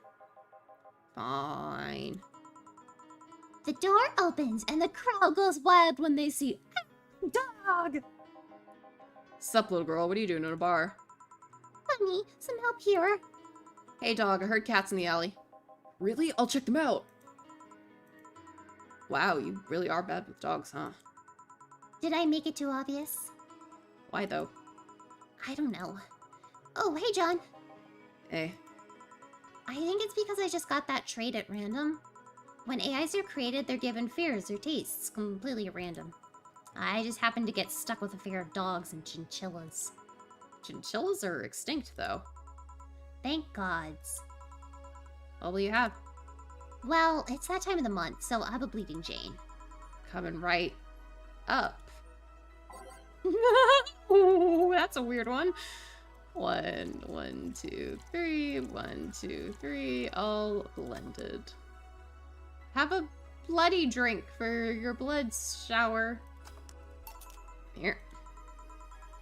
Fine. The door opens and the crowd goes wild when they see dog. Sup, little girl? What are you doing in a bar? Honey, some help here. Hey, dog. I heard cats in the alley. Really? I'll check them out. Wow, you really are bad with dogs, huh? Did I make it too obvious? Why, though? I don't know. Oh, hey, John. Hey. I think it's because I just got that trait at random. When AIs are created, they're given fears or tastes, completely random. I just happened to get stuck with a fear of dogs and chinchillas. Chinchillas are extinct, though. Thank gods. What will you have? Well, it's that time of the month, so I'll have a Bleeding Jane. Coming right up. Ooh, that's a weird one. 1, 2, 3. 1, 2, 3. All blended. Have a bloody drink for your blood shower. Here.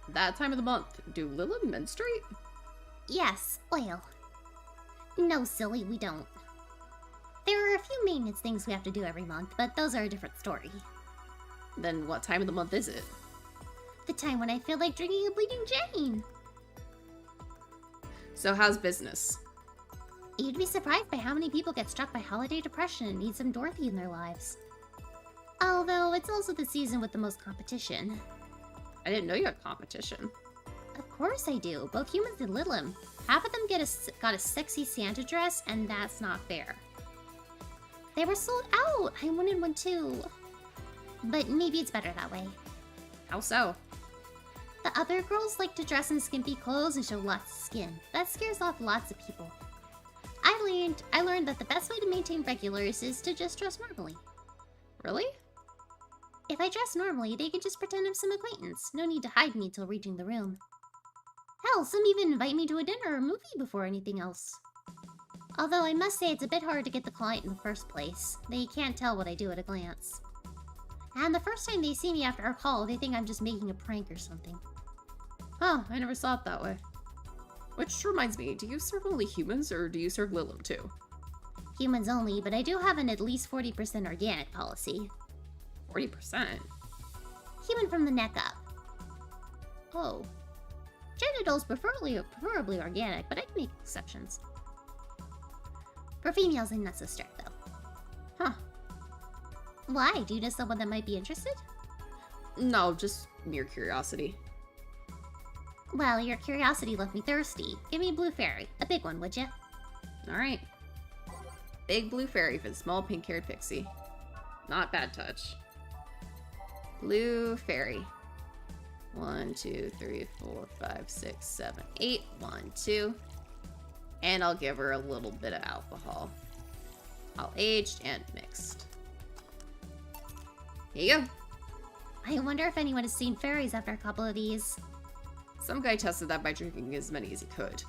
That time of the month. Do Lilith menstruate? Yes, oil. No, silly, we don't. There are a few maintenance things we have to do every month, but those are a different story. Then what time of the month is it? The time when I feel like drinking a Bleeding Jane. So how's business? You'd be surprised by how many people get struck by holiday depression and need some Dorothy in their lives. Although, it's also the season with the most competition. I didn't know you had competition. Of course I do, both humans and Lilim. Half of them got a sexy Santa dress, and that's not fair. They were sold out! I wanted one too. But maybe it's better that way. How so? The other girls like to dress in skimpy clothes and show lots of skin. That scares off lots of people. I learned that the best way to maintain regulars is to just dress normally. Really? If I dress normally, they can just pretend I'm some acquaintance. No need to hide me till reaching the room. Hell, some even invite me to a dinner or movie before anything else. Although I must say it's a bit hard to get the client in the first place. They can't tell what I do at a glance. And the first time they see me after our call, they think I'm just making a prank or something. Huh, I never saw it that way. Which reminds me, do you serve only humans or do you serve Lilim too? Humans only, but I do have an at least 40% organic policy. 40%? Human from the neck up. Oh. Genitals preferably organic, but I can make exceptions. For females, I'm not so strict though. Huh. Why? Do you know someone that might be interested? No, just mere curiosity. Well, your curiosity left me thirsty. Give me a blue fairy. A big one, would you? Alright. Big blue fairy for the small pink-haired pixie. Not bad touch. Blue fairy. 1, 2, 3, 4, 5, 6, 7, 8. 1, 2. And I'll give her a little bit of alcohol. All aged and mixed. Here you go. I wonder if anyone has seen fairies after a couple of these. Some guy tested that by drinking as many as he could.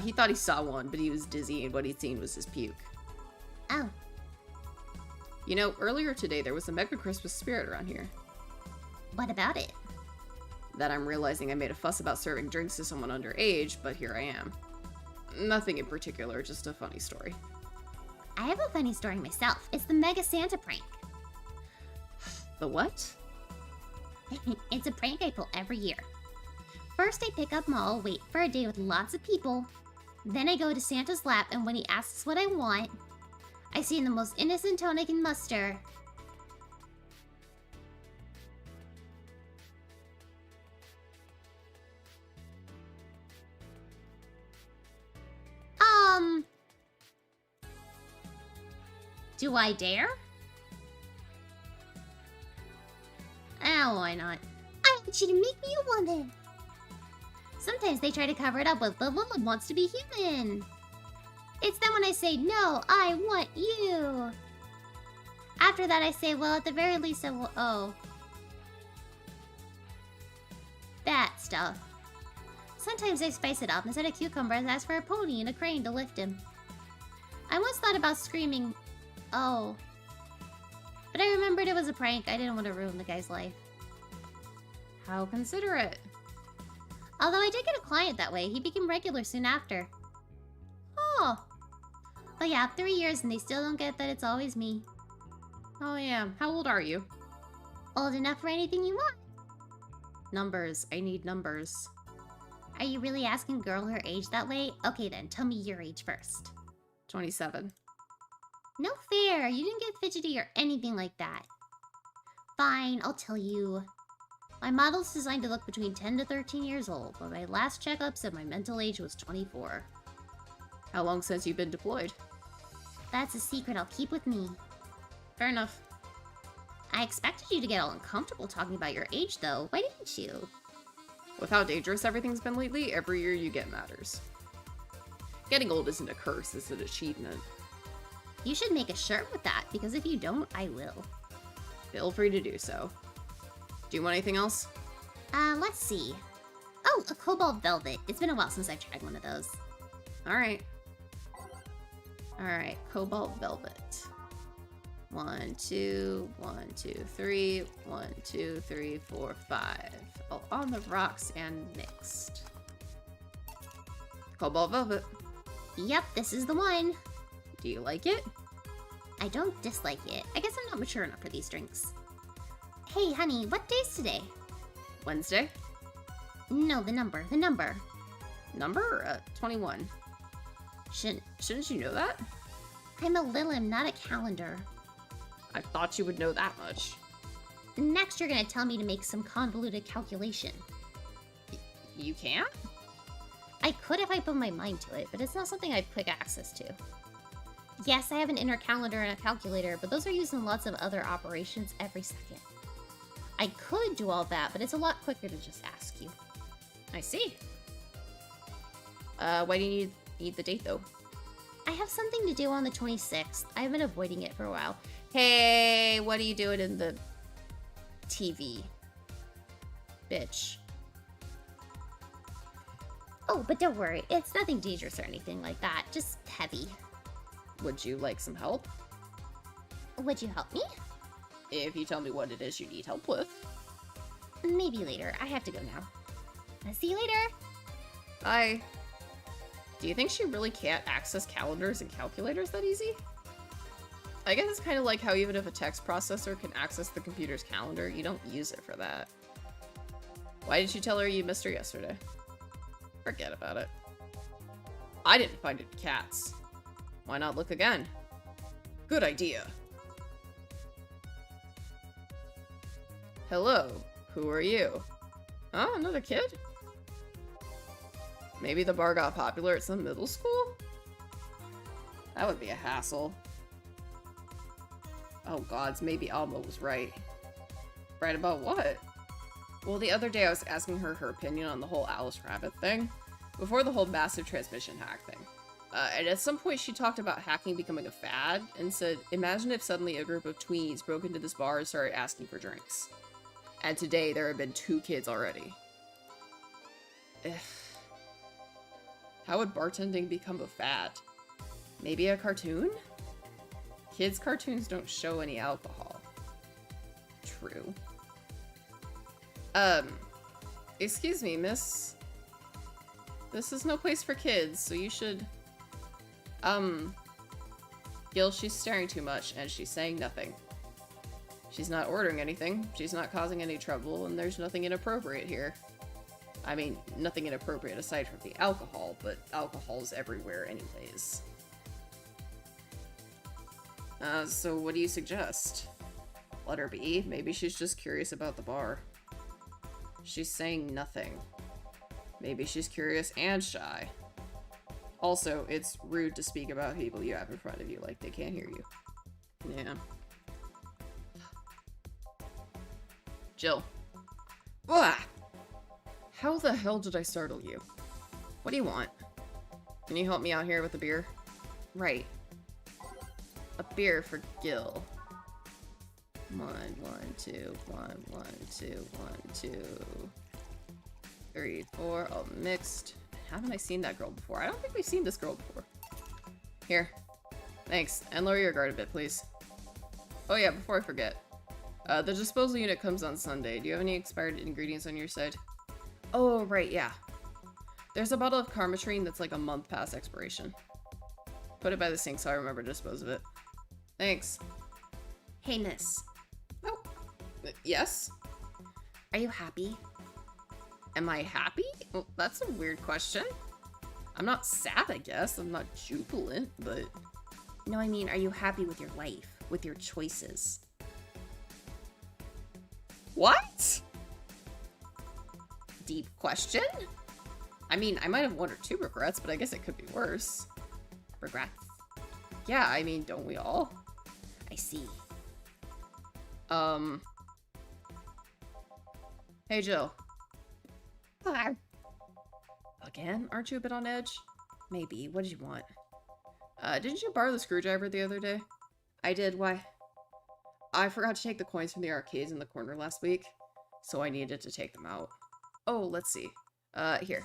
He thought he saw one, but he was dizzy and what he'd seen was his puke. Oh. You know, earlier today there was a Mega Christmas spirit around here. What about it? That I'm realizing I made a fuss about serving drinks to someone underage, but here I am. Nothing in particular, just a funny story. I have a funny story myself. It's the Mega Santa prank. The what? It's a prank I pull every year. First, I pick up Maul, wait for a day with lots of people. Then I go to Santa's lap, and when he asks what I want, I say in the most innocent tone I can muster, Do I dare? Oh, why not? I want you to make me a woman. Sometimes they try to cover it up with, but Lilith wants to be human. It's then when I say, no, I want you. After that, I say, well, at the very least, I will. Oh. That stuff. Sometimes I spice it up. Instead of cucumbers, I ask for a pony and a crane to lift him. I once thought about screaming, oh. But I remembered it was a prank. I didn't want to ruin the guy's life. How considerate. Although I did get a client that way. He became regular soon after. Oh. But yeah, 3 years and they still don't get that it's always me. Oh yeah, how old are you? Old enough for anything you want. Numbers, I need numbers. Are you really asking a girl her age that way? Okay then, tell me your age first. 27. No fair, you didn't get fidgety or anything like that. Fine, I'll tell you. My model's designed to look between 10 to 13 years old, but my last checkup said my mental age was 24. How long since you've been deployed? That's a secret I'll keep with me. Fair enough. I expected you to get all uncomfortable talking about your age, though. Why didn't you? With how dangerous everything's been lately, every year you get matters. Getting old isn't a curse, it's an achievement. You should make a shirt with that, because if you don't, I will. Feel free to do so. Do you want anything else? Let's see. Oh, a cobalt velvet. It's been a while since I've tried one of those. Alright. Alright, cobalt velvet. 1, 2, 1, 2, 3, 1, 2, 3, 4, 5. Oh, on the rocks and mixed. Cobalt velvet. Yep, this is the one. Do you like it? I don't dislike it. I guess I'm not mature enough for these drinks. Hey, honey, what day's today? Wednesday? No, the number. Number? 21. Shouldn't you know that? I'm a Lilim, not a calendar. I thought you would know that much. Next, you're gonna tell me to make some convoluted calculation. You can't? I could if I put my mind to it, but it's not something I have quick access to. Yes, I have an inner calendar and a calculator, but those are used in lots of other operations every second. I could do all that, but it's a lot quicker to just ask you. I see. Why do you need the date, though? I have something to do on the 26th. I've been avoiding it for a while. Hey, what are you doing in the TV? Bitch. Oh, but don't worry. It's nothing dangerous or anything like that. Just heavy. Would you like some help? Would you help me? If you tell me what it is you need help with. Maybe later. I have to go now. I'll see you later. Bye. Do you think she really can't access calendars and calculators that easy? I guess it's kind of like how even if a text processor can access the computer's calendar, you don't use it for that. Why did you tell her you missed her yesterday? Forget about it. I didn't find it in cats. Why not look again? Good idea. Hello, who are you? Oh, another kid? Maybe the bar got popular at some middle school? That would be a hassle. Oh gods, maybe Alma was right. Right about what? Well, the other day I was asking her opinion on the whole Alice Rabbit thing, before the whole massive transmission hack thing. And at some point she talked about hacking becoming a fad, and said, imagine if suddenly a group of tweens broke into this bar and started asking for drinks. And today there have been 2 kids already. Ugh. How would bartending become a fad? Maybe a cartoon? Kids' cartoons don't show any alcohol. True. Excuse me, miss. This is no place for kids, so you should... Gil, she's staring too much, and she's saying nothing. She's not ordering anything, she's not causing any trouble, and there's nothing inappropriate here. I mean, nothing inappropriate aside from the alcohol, but alcohol's everywhere anyways. So what do you suggest? Let her be. Maybe she's just curious about the bar. She's saying nothing. Maybe she's curious and shy. Also, it's rude to speak about people you have in front of you like they can't hear you. Yeah. Jill. Ugh! How the hell did I startle you? What do you want? Can you help me out here with a beer? Right. A beer for Gil. 1, 1, 2, 1, 1, 2, 1, 2, 3, 4, all mixed. Haven't I seen that girl before? I don't think we've seen this girl before. Here. Thanks. And lower your guard a bit, please. Oh yeah, before I forget. The disposal unit comes on Sunday. Do you have any expired ingredients on your side? Oh, right, yeah. There's a bottle of Carmetrine that's like a month past expiration. Put it by the sink so I remember to dispose of it. Thanks. Hey, miss. Oh. Yes? Are you happy? Am I happy? Well, that's a weird question. I'm not sad, I guess. I'm not jubilant, but... No, I mean, are you happy with your life? With your choices? What? Deep question? I mean, I might have 1 or 2 regrets, but I guess it could be worse. Regrets? Yeah, I mean, don't we all? I see. Hey, Jill. Hi. Again? Aren't you a bit on edge? Maybe. What did you want? Didn't you borrow the screwdriver the other day? I did. Why? I forgot to take the coins from the arcades in the corner last week, so I needed to take them out. Oh, let's see. Here.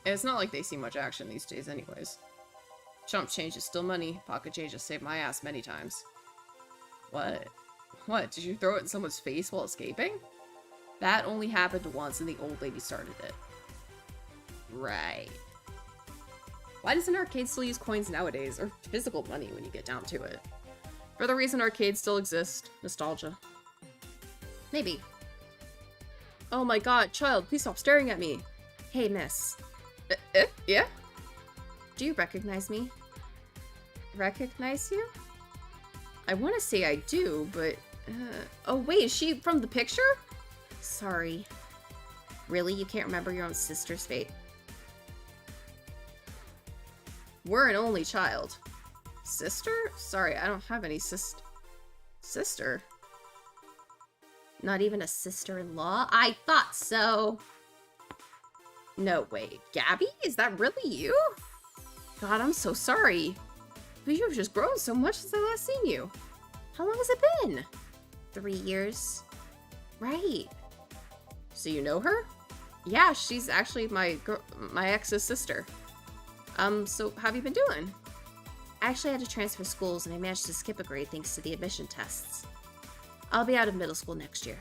It's not like they see much action these days anyways. Chump change is still money. Pocket change has saved my ass many times. What? What? Did you throw it in someone's face while escaping? That only happened once and the old lady started it. Right. Why does an arcade still use coins nowadays, or physical money when you get down to it? For the reason arcades still exist. Nostalgia. Maybe. Oh my god, child, please stop staring at me. Hey, miss. Yeah? Do you recognize me? Recognize you? I want to say I do, but... Oh wait, is she from the picture? Sorry. Really? You can't remember your own sister's fate? We're an only child. Sister? Sorry, I don't have any sister? Not even a sister-in-law? I thought so! No, wait. Gabby? Is that really you? God, I'm so sorry. But you've just grown so much since I last seen you. How long has it been? 3 years. Right. So you know her? Yeah, she's actually my ex's sister. So how have you been doing? I actually had to transfer schools and I managed to skip a grade thanks to the admission tests. I'll be out of middle school next year.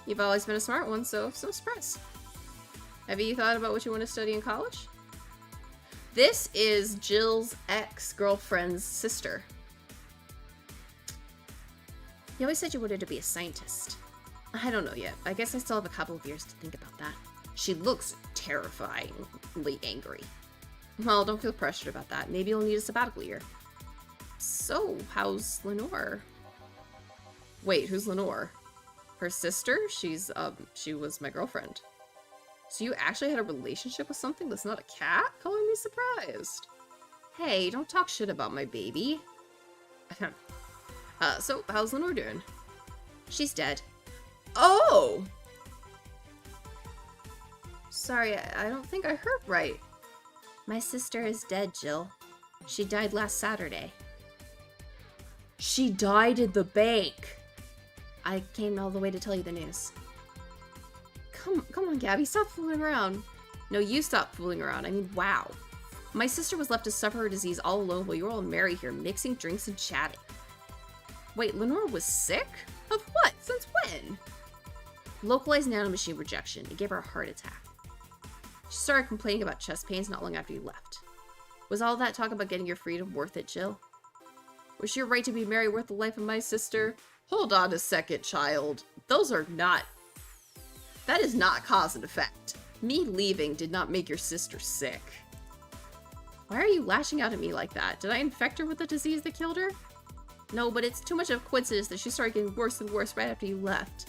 You've always been a smart one, so surprised. Have you thought about what you want to study in college? This is Jill's ex-girlfriend's sister. You always said you wanted to be a scientist. I don't know yet. I guess I still have a couple of years to think about that. She looks terrifyingly angry. Well, don't feel pressured about that. Maybe you'll need a sabbatical year. So, how's Lenore? Wait, who's Lenore? Her sister? She was my girlfriend. So you actually had a relationship with something that's not a cat? Calling me surprised. Hey, don't talk shit about my baby. So, how's Lenore doing? She's dead. Oh! Sorry, I don't think I heard right. My sister is dead, Jill. She died last Saturday. She died in the bank. I came all the way to tell you the news. Come on, Gabby, stop fooling around. No, you stop fooling around. I mean, wow. My sister was left to suffer her disease all alone while you were all merry here, mixing drinks and chatting. Wait, Lenore was sick? Of what? Since when? Localized nanomachine rejection. It gave her a heart attack. She started complaining about chest pains not long after you left. Was all that talk about getting your freedom worth it, Jill? Was your right to be merry worth the life of my sister? Hold on a second, child. That is not cause and effect. Me leaving did not make your sister sick. Why are you lashing out at me like that? Did I infect her with the disease that killed her? No, but it's too much of a coincidence that she started getting worse and worse right after you left.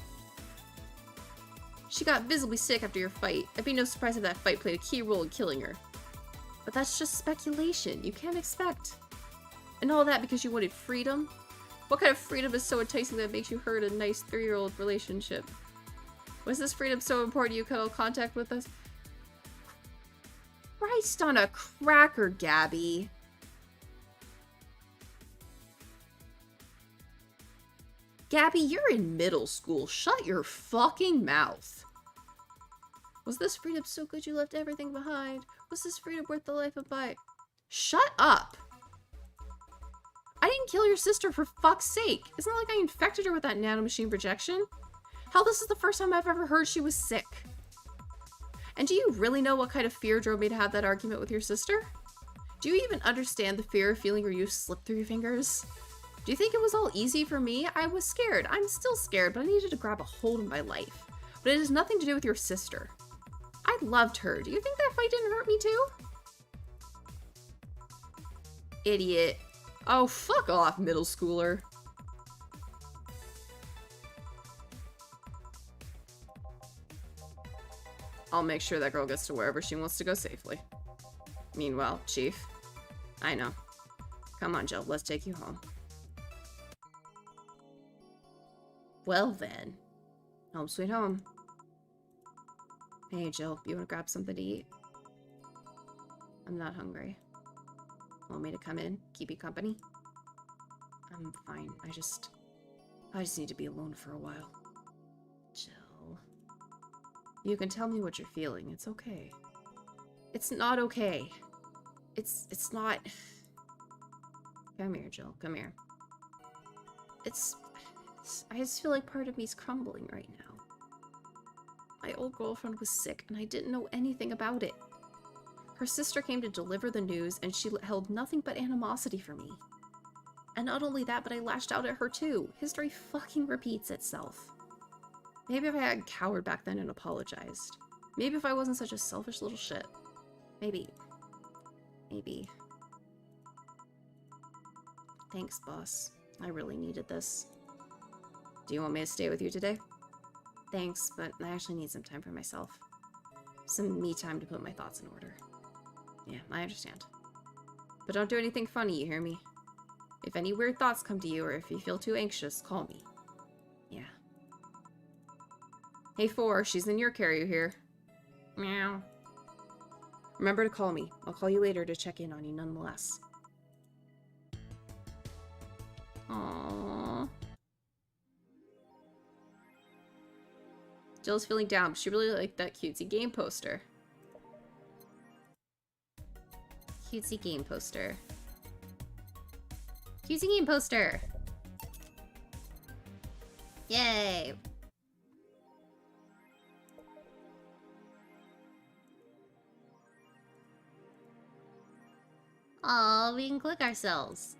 She got visibly sick after your fight. I'd be no surprise if that fight played a key role in killing her. But that's just speculation. You can't expect. And all that because you wanted freedom? What kind of freedom is so enticing that it makes you hurt a nice 3-year-old relationship? Was this freedom so important you cut all contact with us? Christ on a cracker, Gabby. Gabby, you're in middle school. Shut your fucking mouth. Was this freedom so good you left everything behind? Was this freedom worth the life of my... Shut up! I didn't kill your sister for fuck's sake. It's not like I infected her with that nanomachine projection. Hell, this is the first time I've ever heard she was sick. And do you really know what kind of fear drove me to have that argument with your sister? Do you even understand the fear of feeling your youth slip through your fingers? Do you think it was all easy for me? I was scared. I'm still scared, but I needed to grab a hold of my life. But it has nothing to do with your sister. I loved her. Do you think that fight didn't hurt me too? Idiot. Oh, fuck off, middle schooler. I'll make sure that girl gets to wherever she wants to go safely. Meanwhile, Chief. I know. Come on, Jill. Let's take you home. Well then. Home sweet home. Hey, Jill. You want to grab something to eat? I'm not hungry. Want me to come in? Keep you company? I'm fine. I just need to be alone for a while. Jill. You can tell me what you're feeling. It's okay. It's not okay. It's not... Come here, Jill. Come here. I just feel like part of me's crumbling right now. My old girlfriend was sick, and I didn't know anything about it. Her sister came to deliver the news, and she held nothing but animosity for me. And not only that, but I lashed out at her too. History fucking repeats itself. Maybe if I had cowered back then and apologized. Maybe if I wasn't such a selfish little shit. Maybe. Maybe. Thanks, boss. I really needed this. Do you want me to stay with you today? Thanks, but I actually need some time for myself. Some me time to put my thoughts in order. Yeah, I understand. But don't do anything funny, you hear me? If any weird thoughts come to you, or if you feel too anxious, call me. Yeah. Hey, 4, she's in your care, you hear? Meow. Remember to call me. I'll call you later to check in on you nonetheless. Aww. Jill's feeling down, but she really liked that cutesy game poster. Cutesy game poster. Cutesy game poster! Yay! Oh, we can click ourselves.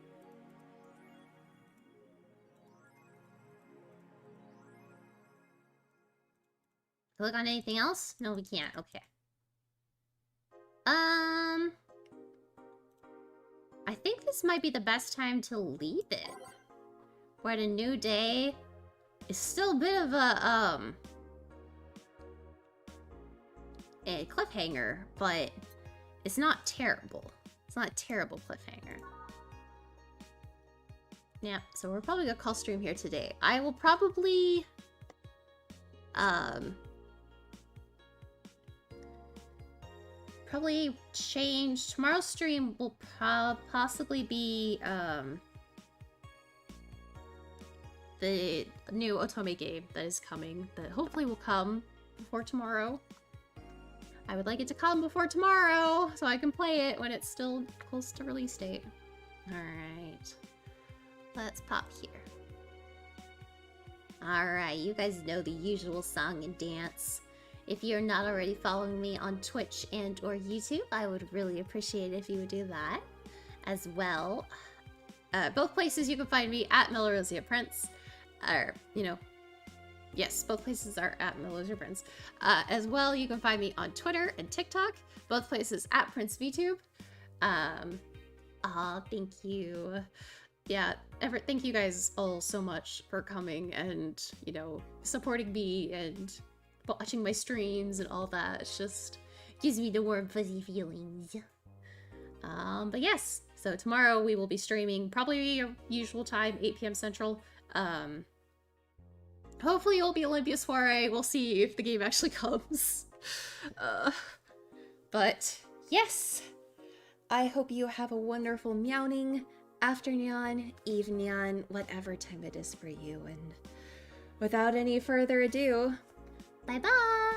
Click on anything else? No, we can't. Okay. I think this might be the best time to leave it. We're at a new day. It's still a bit of a cliffhanger, but it's not terrible. It's not a terrible cliffhanger. Yeah, so we're probably gonna call stream here today. I will probably change. Tomorrow's stream will possibly be the new Otome game that is coming, that hopefully will come before tomorrow. I would like it to come before tomorrow so I can play it when it's still close to release date. Alright. Let's pop here. Alright, you guys know the usual song and dance. If you're not already following me on Twitch and or YouTube, I would really appreciate it if you would do that as well. Both places you can find me at Melrosia Prince. Or, you know, yes, both places are at Melrosia Prince. As well, you can find me on Twitter and TikTok. Both places at PrinceVTube. Thank you. Yeah, thank you guys all so much for coming and, you know, supporting me and watching my streams and all that. It's just gives me the warm fuzzy feelings. But yes, So tomorrow we will be streaming, probably our usual time, 8 p.m. Central. Hopefully it'll be Olympia Soiree. We'll see if the game actually comes. But yes, I hope you have a wonderful meowing afternoon, evening, whatever time it is for you. And without any further ado, Bye-bye!